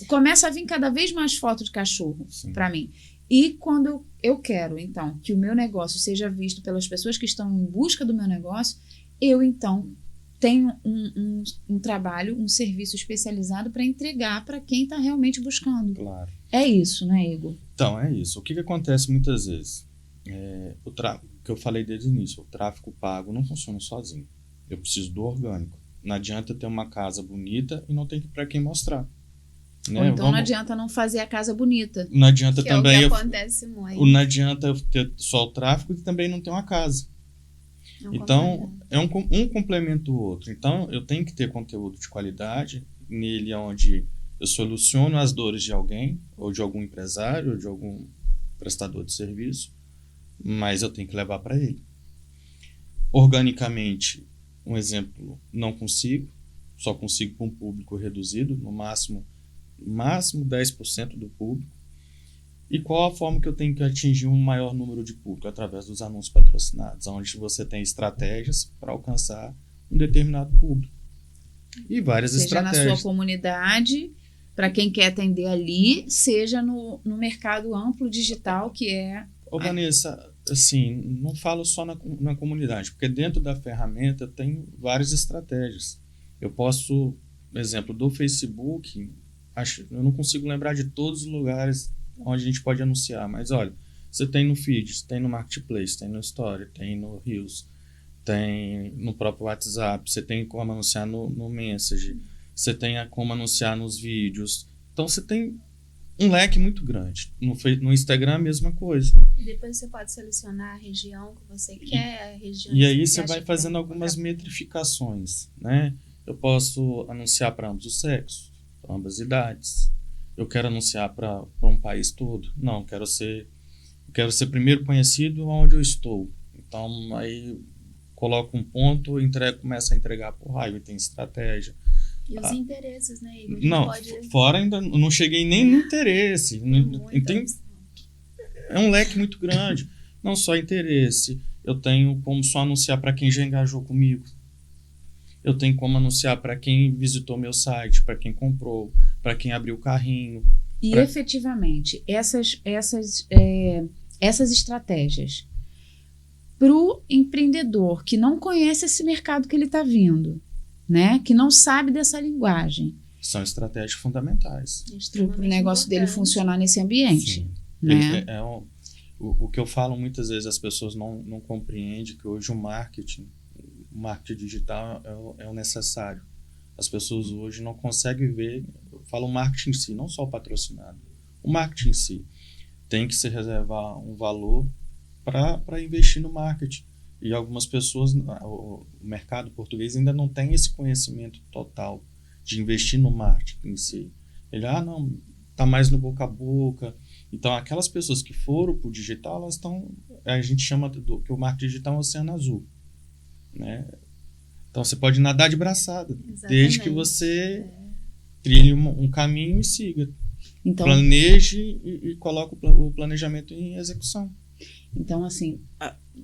começa a vir cada vez mais foto de cachorro para mim. E quando eu quero, então, que o meu negócio seja visto pelas pessoas que estão em busca do meu negócio, eu, então, tenho um trabalho, um serviço especializado para entregar para quem está realmente buscando. Claro. É isso, né, Igor? Então, é isso. O que acontece muitas vezes? O que eu falei desde o início, o tráfego pago não funciona sozinho. Eu preciso do orgânico. Não adianta ter uma casa bonita e não ter para quem mostrar. Né? Ou então não adianta não fazer a casa bonita. Não adianta que também. É o que acontece muito. Não adianta eu ter só o tráfego e também não ter uma casa. Então, é um complemento do outro. Então, eu tenho que ter conteúdo de qualidade nele, onde eu soluciono as dores de alguém, ou de algum empresário, ou de algum prestador de serviço, mas eu tenho que levar para ele. Organicamente, um exemplo, não consigo, só consigo com um público reduzido, no máximo 10% do público. E qual a forma que eu tenho que atingir um maior número de público? Através dos anúncios patrocinados, onde você tem estratégias para alcançar um determinado público. E várias estratégias. Seja na sua comunidade, para quem quer atender ali, seja no mercado amplo digital, que é... Ô, Vanessa, assim, não falo só na comunidade, porque dentro da ferramenta eu tenho várias estratégias. Eu posso, por exemplo, do Facebook, eu não consigo lembrar de todos os lugares onde a gente pode anunciar, mas olha, você tem no Feeds, tem no Marketplace, tem no Story, tem no Reels, tem no próprio WhatsApp, você tem como anunciar no Message, você tem como anunciar nos vídeos. Então você tem um leque muito grande. No Instagram a mesma coisa. E depois você pode selecionar a região que você quer, a região e aí você vai fazendo algumas metrificações, né? Eu posso anunciar para ambos os sexos, para ambas as idades. Eu quero anunciar para um país todo? Não, quero ser primeiro conhecido onde eu estou. Então, aí coloco um ponto, começa a entregar por raio, e tem estratégia. E os interesses, né, Igor? Não, fora ainda não cheguei nem no interesse. É um leque muito grande. Não só interesse, eu tenho como só anunciar para quem já engajou comigo. Eu tenho como anunciar para quem visitou meu site, para quem comprou, para quem abriu o carrinho. E efetivamente, essas estratégias para o empreendedor que não conhece esse mercado que ele está vindo, né? Que não sabe dessa linguagem. São estratégias fundamentais. Para o negócio dele funcionar nesse ambiente. Sim. Né? O que eu falo muitas vezes, as pessoas não compreendem que hoje o marketing digital é o necessário. As pessoas hoje não conseguem ver, eu falo o marketing em si, não só o patrocinado. O marketing em si tem que se reservar um valor para investir no marketing. E algumas pessoas, o mercado português ainda não tem esse conhecimento total de investir no marketing em si. Ele, não, está mais no boca a boca. Então, aquelas pessoas que foram para o digital, elas estão, a gente chama que o marketing digital é um oceano azul. Né? Então você pode nadar de braçada. Exatamente. Desde que você trilhe um caminho e siga. Então, planeje e coloque o planejamento em execução. Então, assim,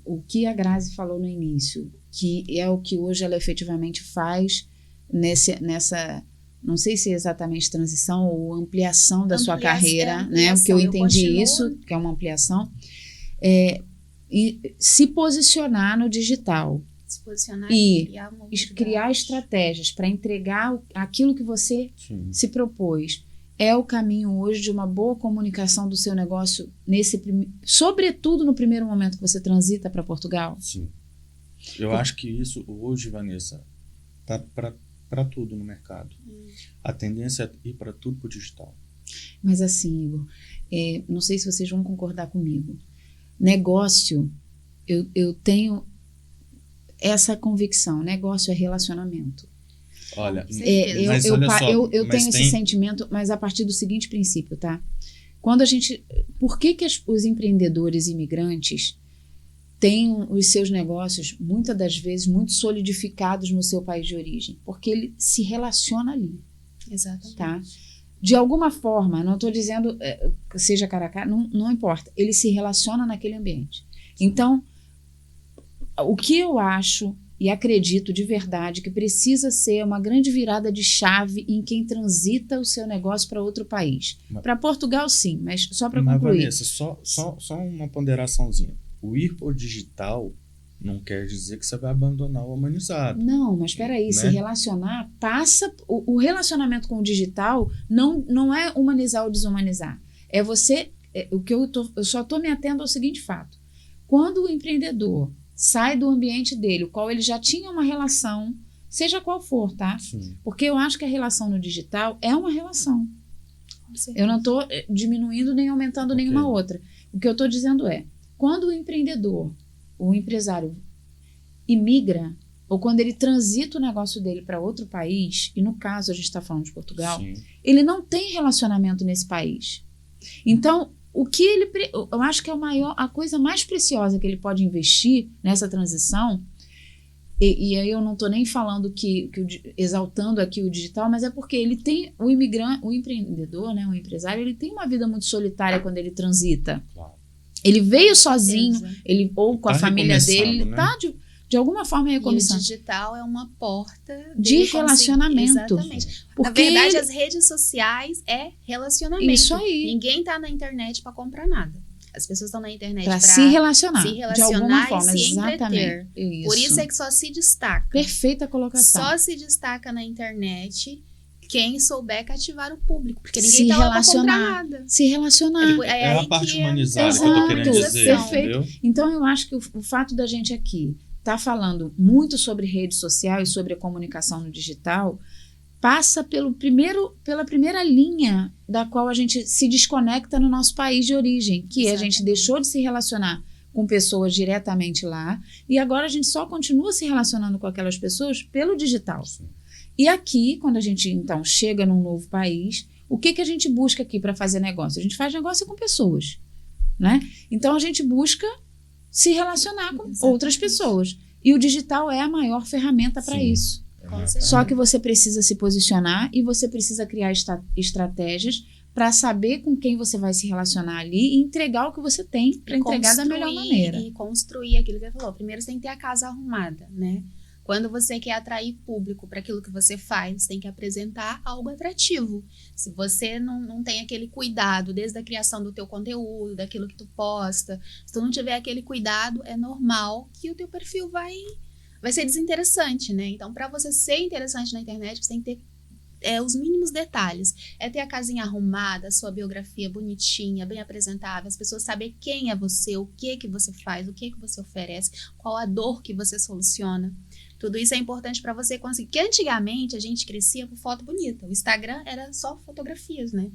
o que a Grazi falou no início, que é o que hoje ela efetivamente faz nessa, não sei se é exatamente transição ou ampliação da sua carreira, né? Porque eu entendi isso, que é uma ampliação, e se posicionar no digital. Se posicionar e criar estratégias para entregar aquilo que você se propôs. É o caminho hoje de uma boa comunicação do seu negócio, sobretudo no primeiro momento que você transita para Portugal? Sim. Eu acho que isso hoje, Vanessa, está para tudo no mercado. A tendência é ir para tudo para o digital. Mas assim, Igor, não sei se vocês vão concordar comigo. Negócio, eu tenho essa convicção, negócio é relacionamento. Olha, eu tenho esse sentimento, mas a partir do seguinte princípio, tá? Por que os empreendedores imigrantes têm os seus negócios, muitas das vezes, muito solidificados no seu país de origem? Porque ele se relaciona ali. Exatamente. Tá? De alguma forma, não estou dizendo que seja cara a cara, não importa. Ele se relaciona naquele ambiente. Então, o que eu acho e acredito de verdade que precisa ser uma grande virada de chave em quem transita o seu negócio para outro país. Para Portugal, sim, mas só para concluir. Vanessa, só uma ponderaçãozinha. O ir para o digital não quer dizer que você vai abandonar o humanizado. Não, mas espera aí, se relacionar, passa... O relacionamento com o digital não é humanizar ou desumanizar. É você... eu só estou me atendo ao seguinte fato. Quando o empreendedor sai do ambiente dele, o qual ele já tinha uma relação, seja qual for, tá? Sim. Porque eu acho que a relação no digital é uma relação. Eu não estou diminuindo nem aumentando nenhuma outra. O que eu estou dizendo é, quando o empreendedor, o empresário, imigra, ou quando ele transita o negócio dele para outro país, e no caso a gente está falando de Portugal, Sim. ele não tem relacionamento nesse país. Então, eu acho que a coisa mais preciosa que ele pode investir nessa transição, e aí eu não estou nem falando exaltando aqui o digital, mas é porque ele tem, o empreendedor, né, o empresário, ele tem uma vida muito solitária quando ele transita. Claro. Ele veio sozinho, ou com a família dele, ele está de alguma forma recomeçando. E o digital é uma porta de relacionamento. Exatamente. Porque na verdade, as redes sociais é relacionamento. Isso aí. Ninguém está na internet para comprar nada. As pessoas estão na internet para se relacionar de alguma e forma, se exatamente. entreter. Por isso é que só se destaca. Perfeita colocação. Só se destaca na internet quem souber cativar o público, porque ninguém se tá lá relacionar, pra comprar nada. Se relacionar. É a parte humanizada exato, que eu tô querendo dizer, perfeito. Entendeu? Então eu acho que o fato da gente aqui estar falando muito sobre rede social e sobre a comunicação no digital passa pela primeira linha da qual a gente se desconecta no nosso país de origem, que a gente deixou de se relacionar com pessoas diretamente lá e agora a gente só continua se relacionando com aquelas pessoas pelo digital. Sim. E aqui, quando a gente então chega num novo país, o que a gente busca aqui para fazer negócio? A gente faz negócio com pessoas, né? Então a gente busca se relacionar com outras pessoas. E o digital é a maior ferramenta para isso. Só que você precisa se posicionar e você precisa criar estratégias para saber com quem você vai se relacionar ali e entregar o que você tem para entregar da melhor maneira. E construir aquilo que você falou. Primeiro você tem que ter a casa arrumada, né? Quando você quer atrair público para aquilo que você faz, você tem que apresentar algo atrativo. Se você não tem aquele cuidado desde a criação do teu conteúdo, daquilo que tu posta, se tu não tiver aquele cuidado, é normal que o teu perfil vai ser desinteressante, né? Então, para você ser interessante na internet, você tem que ter os mínimos detalhes. É ter a casinha arrumada, a sua biografia bonitinha, bem apresentável, as pessoas saberem quem é você, o que você faz, o que você oferece, qual a dor que você soluciona. Tudo isso é importante para você conseguir. Porque antigamente a gente crescia por foto bonita. O Instagram era só fotografias, né?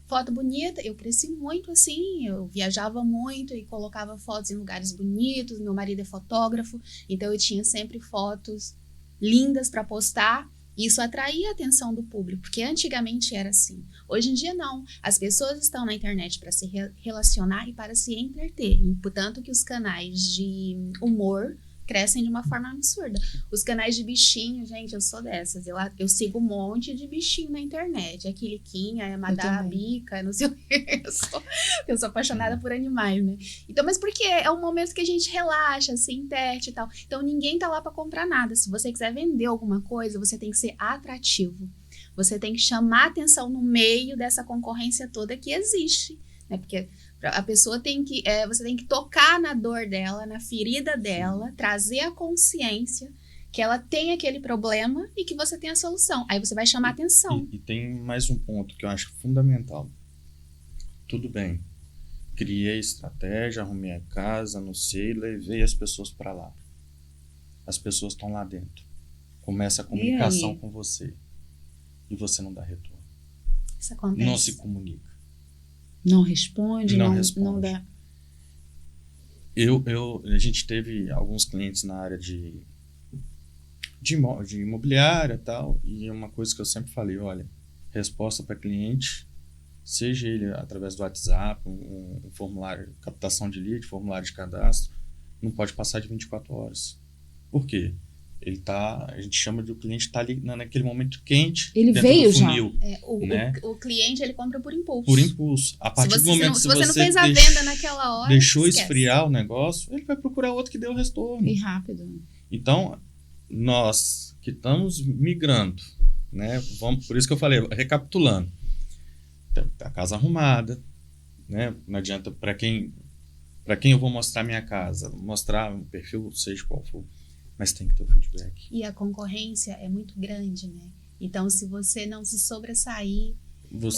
Foto bonita, eu cresci muito assim, eu viajava muito e colocava fotos em lugares bonitos, meu marido é fotógrafo, então eu tinha sempre fotos lindas para postar, e isso atraía a atenção do público, porque antigamente era assim. Hoje em dia não, as pessoas estão na internet para se relacionar e para se entreter, e portanto que os canais de humor crescem de uma forma absurda. Os canais de bichinho, gente, eu sou dessas. Eu sigo um monte de bichinho na internet. A Quiliquinha, a Madabica, não sei o que. Eu sou apaixonada por animais, né? Então, mas porque é um momento que a gente relaxa, se interte e tal. Então, ninguém tá lá para comprar nada. Se você quiser vender alguma coisa, você tem que ser atrativo. Você tem que chamar atenção no meio dessa concorrência toda que existe, né? Porque a pessoa você tem que tocar na dor dela, na ferida dela, trazer a consciência que ela tem aquele problema e que você tem a solução. Aí você vai chamar atenção. E tem mais um ponto que eu acho fundamental. Tudo bem, criei estratégia, arrumei a casa, não sei, levei as pessoas para lá. As pessoas estão lá dentro. Começa a comunicação com você. E você não dá retorno. Isso acontece. Não se comunica. Não responde, não dá. A gente teve alguns clientes na área de imobiliária e tal, e uma coisa que eu sempre falei, olha, resposta para cliente, seja ele através do WhatsApp, um formulário, captação de lead, formulário de cadastro, não pode passar de 24 horas. Por quê? a gente chama de o cliente estar ali naquele momento quente. Ele dentro veio do funil, né? O cliente, ele compra por impulso. Por impulso. A partir do momento se você não fez a venda naquela hora, deixou esquece. esfriar o negócio, ele vai procurar outro que dê o retorno. E rápido. Então, nós que estamos migrando, né? Por isso que eu falei, recapitulando, a casa arrumada, né? Não adianta para quem eu vou mostrar minha casa, mostrar um perfil, seja qual for, mas tem que ter o feedback. E a concorrência é muito grande, né? Então, se você não se sobressair,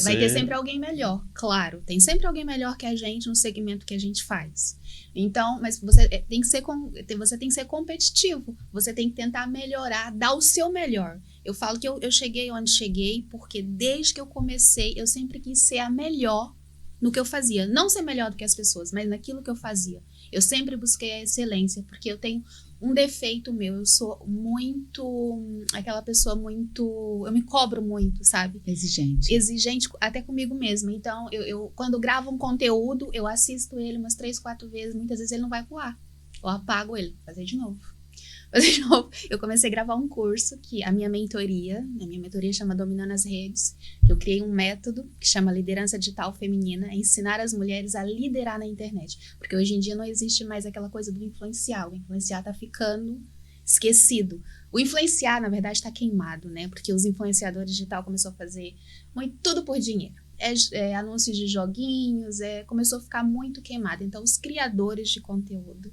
vai ter sempre alguém melhor. Claro, tem sempre alguém melhor que a gente no segmento que a gente faz. Então, mas você tem que ser competitivo. Você tem que tentar melhorar, dar o seu melhor. Eu falo que eu cheguei onde cheguei porque desde que eu comecei, eu sempre quis ser a melhor no que eu fazia. Não ser melhor do que as pessoas, mas naquilo que eu fazia. Eu sempre busquei a excelência, porque eu tenho um defeito meu. Eu sou muito... aquela pessoa muito... eu me cobro muito, sabe? Exigente até comigo mesma. Então, eu quando gravo um conteúdo, eu assisto ele umas 3, 4 vezes. Muitas vezes ele não vai pro ar. Eu apago ele. Fazer de novo. Eu comecei a gravar um curso que a minha mentoria chama Dominando as Redes, que eu criei um método que chama Liderança Digital Feminina, é ensinar as mulheres a liderar na internet, porque hoje em dia não existe mais aquela coisa do influenciar, o influenciar tá ficando esquecido. O influenciar, na verdade, está queimado, né? Porque os influenciadores digital começaram a fazer tudo por dinheiro. Anúncios de joguinhos, começou a ficar muito queimado. Então, os criadores de conteúdo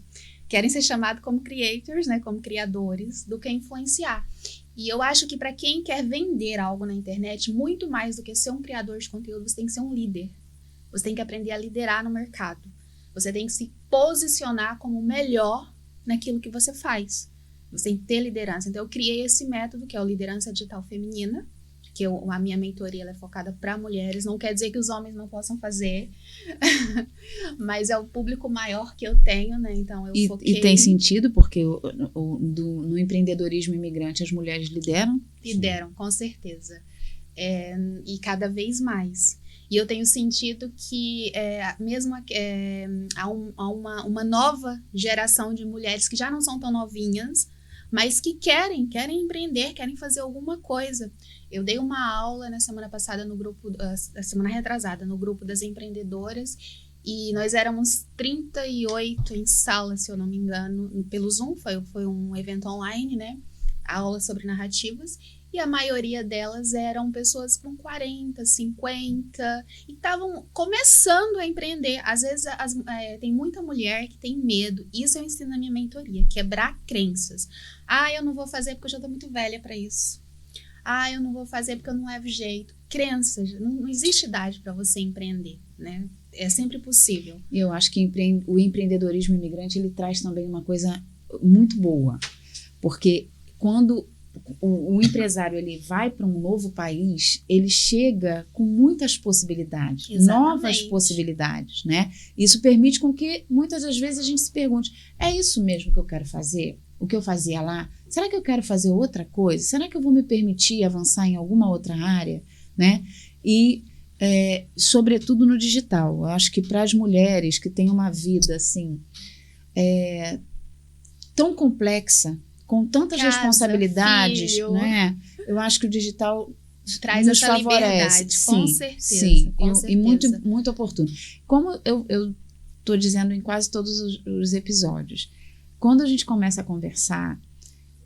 querem ser chamados como creators, né, como criadores, do que influenciar. E eu acho que para quem quer vender algo na internet, muito mais do que ser um criador de conteúdo, você tem que ser um líder. Você tem que aprender a liderar no mercado. Você tem que se posicionar como o melhor naquilo que você faz. Você tem que ter liderança. Então, eu criei esse método, que é o Liderança Digital Feminina, que a minha mentoria ela é focada para mulheres. Não quer dizer que os homens não possam fazer, mas é o público maior que eu tenho, né? Então eu foquei... E tem sentido, porque no empreendedorismo imigrante as mulheres lideram? Lideram, com certeza. E cada vez mais. E eu tenho sentido que mesmo há uma nova geração de mulheres que já não são tão novinhas, mas que querem empreender, querem fazer alguma coisa. Eu dei uma aula na semana passada no grupo, a semana retrasada, no grupo das empreendedoras, e nós éramos 38 em sala, se eu não me engano, pelo Zoom, foi um evento online, né? A aula sobre narrativas, e a maioria delas eram pessoas com 40, 50, e estavam começando a empreender. Às vezes tem muita mulher que tem medo. Isso eu ensino na minha mentoria, quebrar crenças. Eu não vou fazer porque eu já estou muito velha para isso. Eu não vou fazer porque eu não levo jeito. Crenças, não existe idade para você empreender, né? É sempre possível. Eu acho que o empreendedorismo imigrante, ele traz também uma coisa muito boa, porque quando o empresário ele vai para um novo país, ele chega com muitas possibilidades, novas possibilidades, né? Isso permite com que muitas das vezes a gente se pergunte, é isso mesmo que eu quero fazer? O que eu fazia lá? Será que eu quero fazer outra coisa? Será que eu vou me permitir avançar em alguma outra área, né? E sobretudo no digital. Eu acho que para as mulheres que têm uma vida assim tão complexa, com tantas responsabilidades, filho, né? Eu acho que o digital traz nos essa favorece. Liberdade, com certeza. Sim, com certeza. E muito oportuno. Como eu estou dizendo em quase todos os episódios, quando a gente começa a conversar,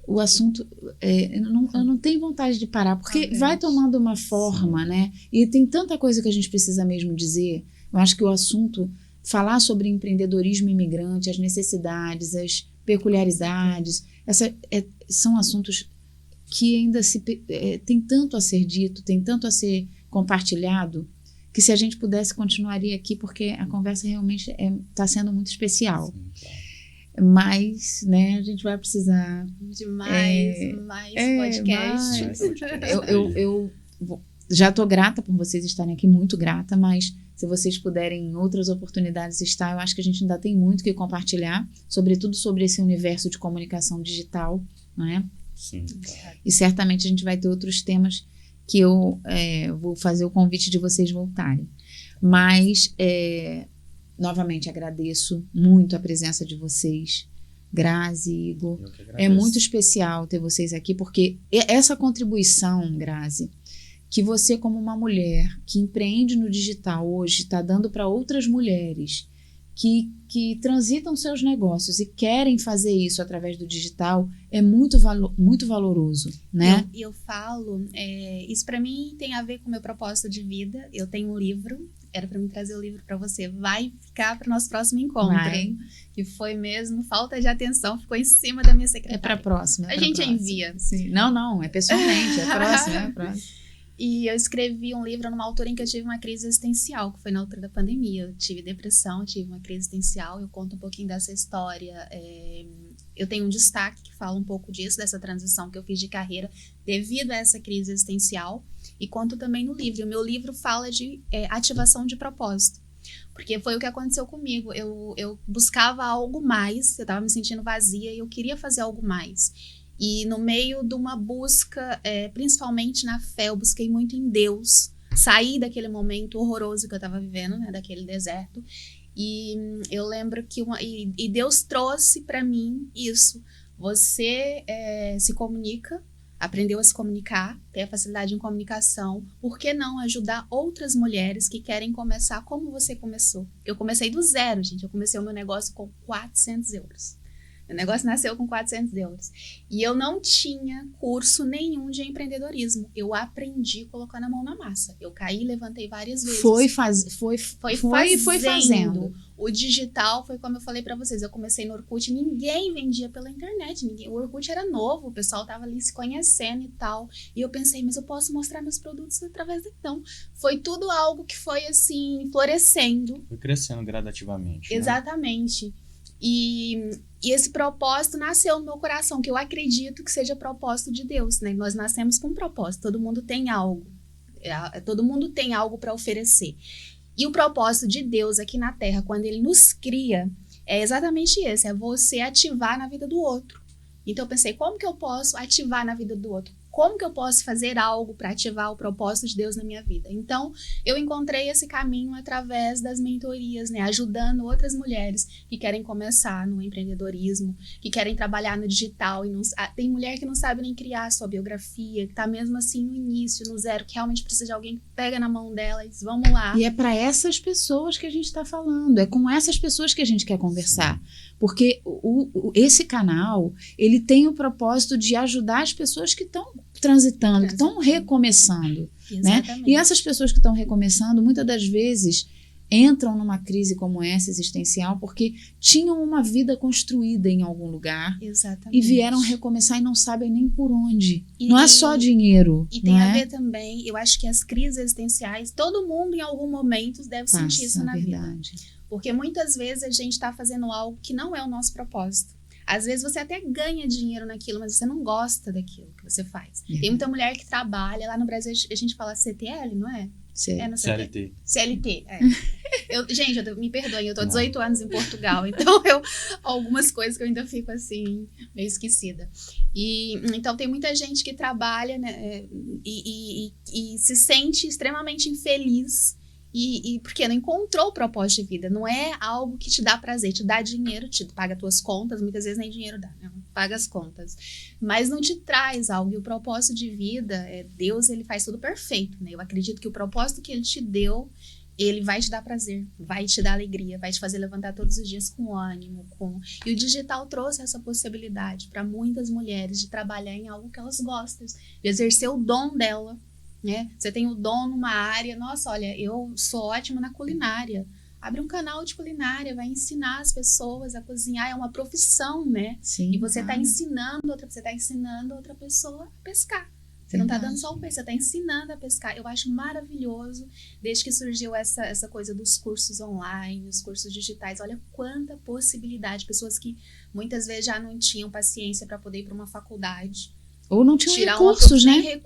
o assunto, eu não tenho vontade de parar, porque vai tomando uma forma, né? E tem tanta coisa que a gente precisa mesmo dizer. Eu acho que o assunto, falar sobre empreendedorismo imigrante, as necessidades, as peculiaridades, são assuntos que ainda tem tanto a ser dito, tem tanto a ser compartilhado, que se a gente pudesse, continuaria aqui, porque a conversa realmente está sendo muito especial. Sim, claro. Mas, né, a gente vai precisar de mais podcasts. Eu já estou grata por vocês estarem aqui, muito grata, mas se vocês puderem em outras oportunidades estar, eu acho que a gente ainda tem muito o que compartilhar, sobretudo sobre esse universo de comunicação digital, não é? Sim, claro. E certamente a gente vai ter outros temas que eu vou fazer o convite de vocês voltarem. Mas novamente agradeço muito a presença de vocês, Grazi, Igor. Eu que É agradeço. muito especial ter vocês aqui, porque essa contribuição, Grazi, que você, como uma mulher que empreende no digital hoje, está dando para outras mulheres que transitam seus negócios e querem fazer isso através do digital, é muito valoroso, né? Eu falo, isso para mim tem a ver com o meu propósito de vida. Eu tenho um livro, era para mim trazer o livro para você. Vai ficar para o nosso próximo encontro, Vai. hein? Que foi mesmo falta de atenção, ficou em cima da minha secretária. É para a próxima. A gente envia. Sim. Não, é pessoalmente, é próximo, é próximo. E eu escrevi um livro numa altura em que eu tive uma crise existencial, que foi na altura da pandemia. Eu tive depressão, tive uma crise existencial. Eu conto um pouquinho dessa história. Eu tenho um destaque que fala um pouco disso, dessa transição que eu fiz de carreira devido a essa crise existencial. E conto também no livro. O meu livro fala de ativação de propósito. Porque foi o que aconteceu comigo. Eu buscava algo mais, eu estava me sentindo vazia e eu queria fazer algo mais. E no meio de uma busca, principalmente na fé, eu busquei muito em Deus. Saí daquele momento horroroso que eu estava vivendo, né, daquele deserto. E eu lembro que e Deus trouxe para mim isso. Você se comunica, aprendeu a se comunicar, tem a facilidade em comunicação. Por que não ajudar outras mulheres que querem começar como você começou? Eu comecei do zero, gente. Eu comecei o meu negócio com 400 euros. O negócio nasceu com 400 euros. E eu não tinha curso nenhum de empreendedorismo. Eu aprendi colocando a mão na massa. Eu caí e levantei várias vezes. Foi fazendo. O digital foi como eu falei pra vocês. Eu comecei no Orkut, ninguém vendia pela internet. O Orkut era novo, o pessoal tava ali se conhecendo e tal. E eu pensei, mas eu posso mostrar meus produtos através então. Foi tudo algo que foi assim, florescendo. Foi crescendo gradativamente. Né? Exatamente. E esse propósito nasceu no meu coração, que eu acredito que seja propósito de Deus, né? Nós nascemos com um propósito, todo mundo tem algo. Todo mundo tem algo para oferecer. E o propósito de Deus aqui na Terra, quando Ele nos cria, é exatamente esse, é você ativar na vida do outro. Então eu pensei, como que eu posso ativar na vida do outro? Como que eu posso fazer algo para ativar o propósito de Deus na minha vida? Então, eu encontrei esse caminho através das mentorias, né? Ajudando outras mulheres que querem começar no empreendedorismo, que querem trabalhar no digital. Tem mulher que não sabe nem criar a sua biografia, que está mesmo assim no início, no zero, que realmente precisa de alguém que pega na mão dela e diz, vamos lá. E é para essas pessoas que a gente está falando, é com essas pessoas que a gente quer conversar. Porque esse canal, ele tem o propósito de ajudar as pessoas que estão transitando, que estão recomeçando. Né? E essas pessoas que estão recomeçando, muitas das vezes, entram numa crise como essa, existencial, porque tinham uma vida construída em algum lugar. Exatamente. E vieram recomeçar e não sabem nem por onde. Não é só dinheiro. E tem a ver também, eu acho que as crises existenciais, todo mundo em algum momento deve sentir isso na vida. Porque muitas vezes a gente está fazendo algo que não é o nosso propósito. Às vezes você até ganha dinheiro naquilo, mas você não gosta daquilo que você faz. Tem muita mulher que trabalha, lá no Brasil a gente fala CTL, não é? No CLT. CLT, gente, me perdoem, eu tô 18 anos em Portugal, então algumas coisas que eu ainda fico assim, meio esquecida. Então tem muita gente que trabalha, né, e se sente extremamente infeliz. Porque não encontrou o propósito de vida, não é algo que te dá prazer, te dá dinheiro, te paga tuas contas, muitas vezes nem dinheiro dá, né? Paga as contas, mas não te traz algo. E o propósito de vida, Deus, ele faz tudo perfeito, né? Eu acredito que o propósito que ele te deu, ele vai te dar prazer, vai te dar alegria, vai te fazer levantar todos os dias com ânimo. E o digital trouxe essa possibilidade para muitas mulheres de trabalhar em algo que elas gostam, de exercer o dom dela. Né? Você tem o dom numa área, nossa, olha, eu sou ótima na culinária. Abre um canal de culinária, vai ensinar as pessoas a cozinhar, é uma profissão, né? Sim, e você está ensinando outra pessoa a pescar. Você não está dando só o peixe, você está ensinando a pescar. Eu acho maravilhoso, desde que surgiu essa coisa dos cursos online, os cursos digitais. Olha quanta possibilidade. Pessoas que muitas vezes já não tinham paciência para poder ir para uma faculdade. Ou não tinham recursos, né?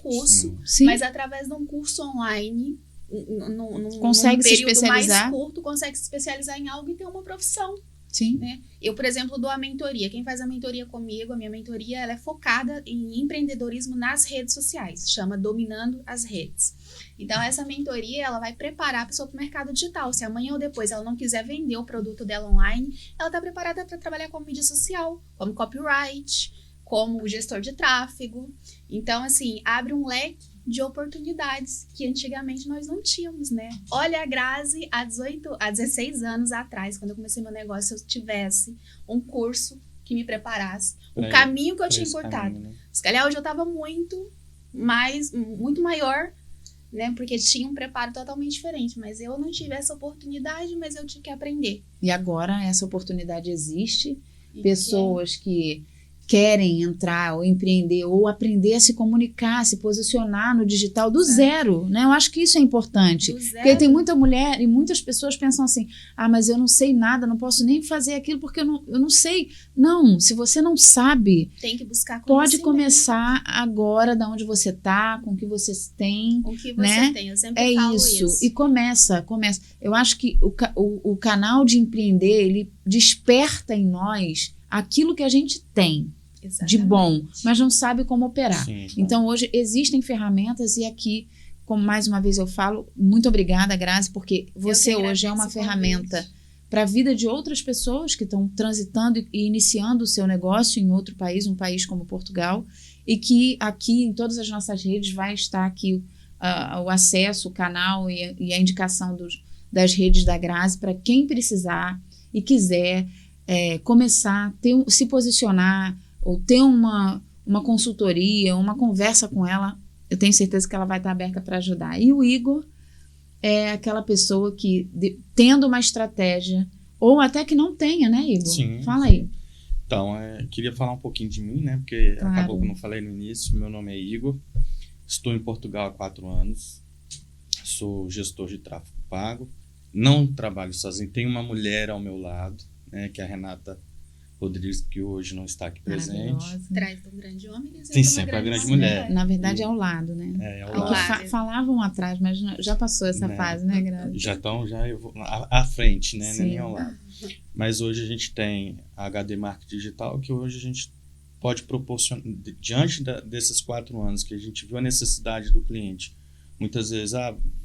Sim. Mas através de um curso online, num consegue se período especializar. mais curto, consegue se especializar em algo e ter uma profissão. Sim. Né? Eu, por exemplo, dou a mentoria. Quem faz a mentoria comigo, a minha mentoria, ela é focada em empreendedorismo nas redes sociais. Chama Dominando as Redes. Então, essa mentoria, ela vai preparar a pessoa para o mercado digital. Se amanhã ou depois ela não quiser vender o produto dela online, ela está preparada para trabalhar como mídia social, como copyright, como gestor de tráfego. Então, assim, abre um leque de oportunidades que antigamente nós não tínhamos, né? Olha, a Grazi, há 16 anos atrás, quando eu comecei meu negócio, se eu tivesse um curso que me preparasse, o caminho que eu tinha encurtado. Né? Se calhar hoje eu estava muito maior, né? Porque tinha um preparo totalmente diferente, mas eu não tive essa oportunidade, mas eu tive que aprender. E agora essa oportunidade existe, pessoas que querem entrar ou empreender ou aprender a se comunicar, se posicionar no digital do zero, né? Eu acho que isso é importante. Porque tem muita mulher e muitas pessoas pensam assim, mas eu não sei nada, não posso nem fazer aquilo porque eu não sei. Não, se você não sabe, tem que buscar pode começar agora da onde você está, com o que você tem. Com o que você né? tem, eu sempre falo isso. E começa. Eu acho que o canal de empreender, ele desperta em nós aquilo que a gente tem. Exatamente. De bom, mas não sabe como operar. Sim, então, hoje existem ferramentas e aqui, como mais uma vez eu falo, muito obrigada, Grazi, porque você hoje é uma ferramenta para a vida de outras pessoas que estão transitando e iniciando o seu negócio em outro país, um país como Portugal, e que aqui em todas as nossas redes vai estar aqui o acesso, o canal e a indicação das redes da Grazi para quem precisar e quiser começar, se posicionar, ou ter uma consultoria, uma conversa com ela, eu tenho certeza que ela vai estar aberta para ajudar. E o Igor é aquela pessoa que, tendo uma estratégia, ou até que não tenha, né, Igor? Sim. Fala aí. Então, queria falar um pouquinho de mim, né, porque acabou que eu não falei no início. Meu nome é Igor, estou em Portugal há 4 anos, sou gestor de tráfego pago, não trabalho sozinho, tenho uma mulher ao meu lado, né, que é a Renata Rodrigues, que hoje não está aqui presente. Traz um grande homem. Tem sempre a grande mulher. Na verdade, é ao lado, né? É ao lado. Falavam atrás, mas já passou essa fase, né, Grazi? Já estão à frente, né? Nem ao lado. Mas hoje a gente tem a HD Marketing Digital, que hoje a gente pode proporcionar, diante desses 4 anos que a gente viu a necessidade do cliente, muitas vezes,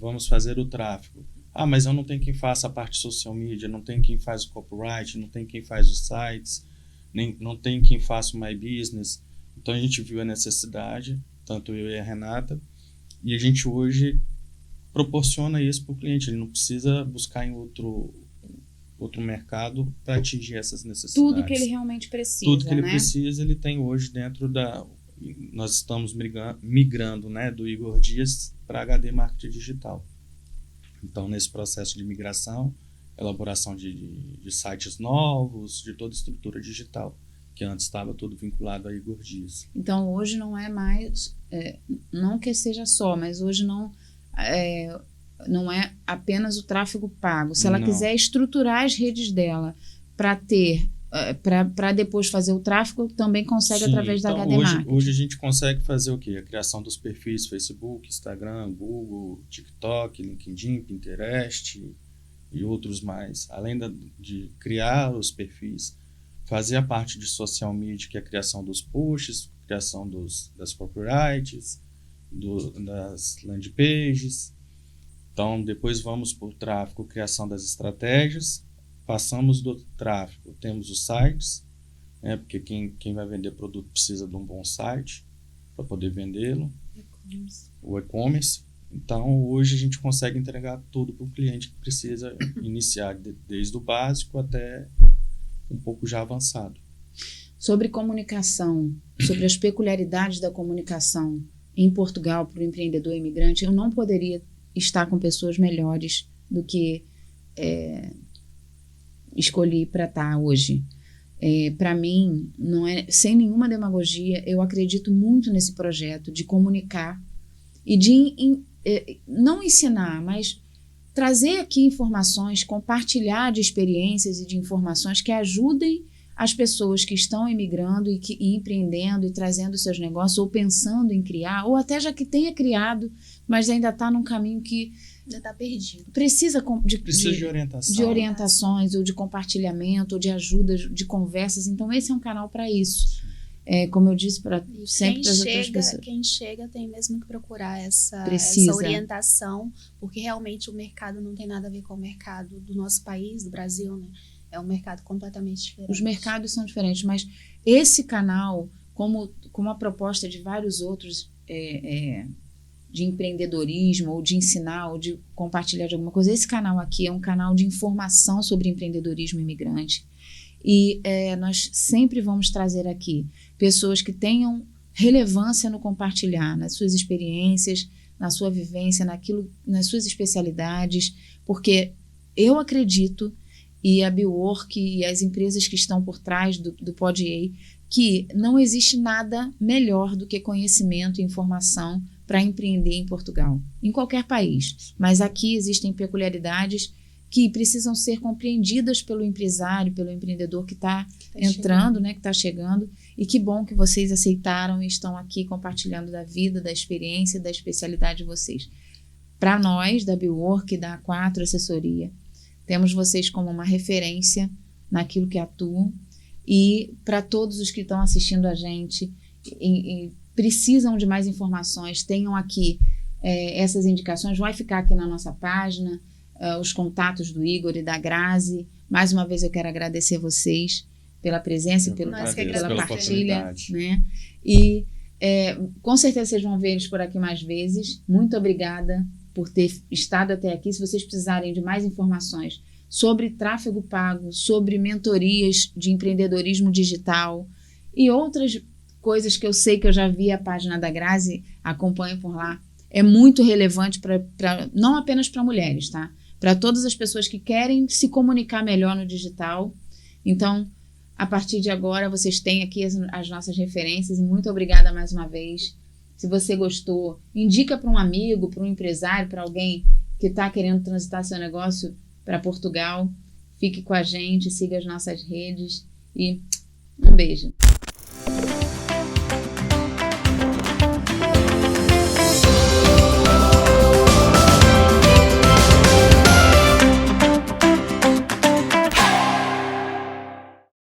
vamos fazer o tráfego. Mas eu não tenho quem faça a parte social media, não tenho quem faz o copyright, não tenho quem faz os sites, não tenho quem faça o My Business. Então a gente viu a necessidade, tanto eu e a Renata, e a gente hoje proporciona isso para o cliente. Ele não precisa buscar em outro mercado para atingir essas necessidades. Tudo que ele realmente precisa. Tudo que ele precisa, ele tem hoje dentro da... Nós estamos migrando, né, do Igor Dias para HD Marketing Digital. Então, nesse processo de migração, elaboração de sites novos, de toda a estrutura digital, que antes estava tudo vinculado a Igor Dias. Então, hoje não é mais, não que seja só, mas hoje não é apenas o tráfego pago. Se ela quiser estruturar as redes dela para ter, para depois fazer o tráfego, também consegue através da HD Marketing. Hoje a gente consegue fazer o quê? A criação dos perfis Facebook, Instagram, Google, TikTok, LinkedIn, Pinterest e outros mais. Além de criar os perfis, fazer a parte de social media, que é a criação dos posts, criação das copyrights, das landing pages. Então, depois vamos para o tráfego, criação das estratégias. Passamos do tráfego, temos os sites, né, porque quem vai vender produto precisa de um bom site para poder vendê-lo. O e-commerce. Então, hoje a gente consegue entregar tudo para o cliente que precisa iniciar desde o básico até um pouco já avançado. Sobre comunicação, sobre as peculiaridades da comunicação em Portugal para o empreendedor imigrante, eu não poderia estar com pessoas melhores do que escolhi para estar hoje. Para mim, não é, sem nenhuma demagogia, eu acredito muito nesse projeto de comunicar e de não ensinar, mas trazer aqui informações, compartilhar de experiências e de informações que ajudem as pessoas que estão imigrando e empreendendo e trazendo seus negócios, ou pensando em criar, ou até já que tenha criado, mas ainda está num caminho que ainda está perdido. Precisa de orientação. De orientações, ou de compartilhamento, ou de ajuda, de conversas. Então, esse é um canal para isso. Como eu disse, para sempre das outras pessoas. Quem chega tem mesmo que procurar essa orientação, porque realmente o mercado não tem nada a ver com o mercado do nosso país, do Brasil, né? É um mercado completamente diferente. Os mercados são diferentes, mas esse canal, como a proposta de vários outros de empreendedorismo, ou de ensinar, ou de compartilhar de alguma coisa, esse canal aqui é um canal de informação sobre empreendedorismo imigrante. E nós sempre vamos trazer aqui pessoas que tenham relevância no compartilhar, nas suas experiências, na sua vivência, nas suas especialidades, porque eu acredito, e a Billwork e as empresas que estão por trás do PodEA, que não existe nada melhor do que conhecimento e informação para empreender em Portugal, em qualquer país. Mas aqui existem peculiaridades que precisam ser compreendidas pelo empresário, pelo empreendedor que está entrando, né, que está chegando. E que bom que vocês aceitaram e estão aqui compartilhando da vida, da experiência, da especialidade de vocês. Para nós, da Billwork, da A4 Assessoria, temos vocês como uma referência naquilo que atuam. E para todos os que estão assistindo a gente e precisam de mais informações, tenham aqui essas indicações, vai ficar aqui na nossa página, os contatos do Igor e da Grazi. Mais uma vez eu quero agradecer vocês pela presença e pela partilha, né? E com certeza vocês vão ver eles por aqui mais vezes. Muito obrigada por ter estado até aqui. Se vocês precisarem de mais informações sobre tráfego pago, sobre mentorias de empreendedorismo digital e outras coisas que eu sei que eu já vi a página da Grazi, acompanho por lá, é muito relevante não apenas para mulheres, tá? Para todas as pessoas que querem se comunicar melhor no digital. Então, a partir de agora, vocês têm aqui as nossas referências e muito obrigada mais uma vez. Se você gostou, indica para um amigo, para um empresário, para alguém que está querendo transitar seu negócio para Portugal. Fique com a gente, siga as nossas redes e um beijo.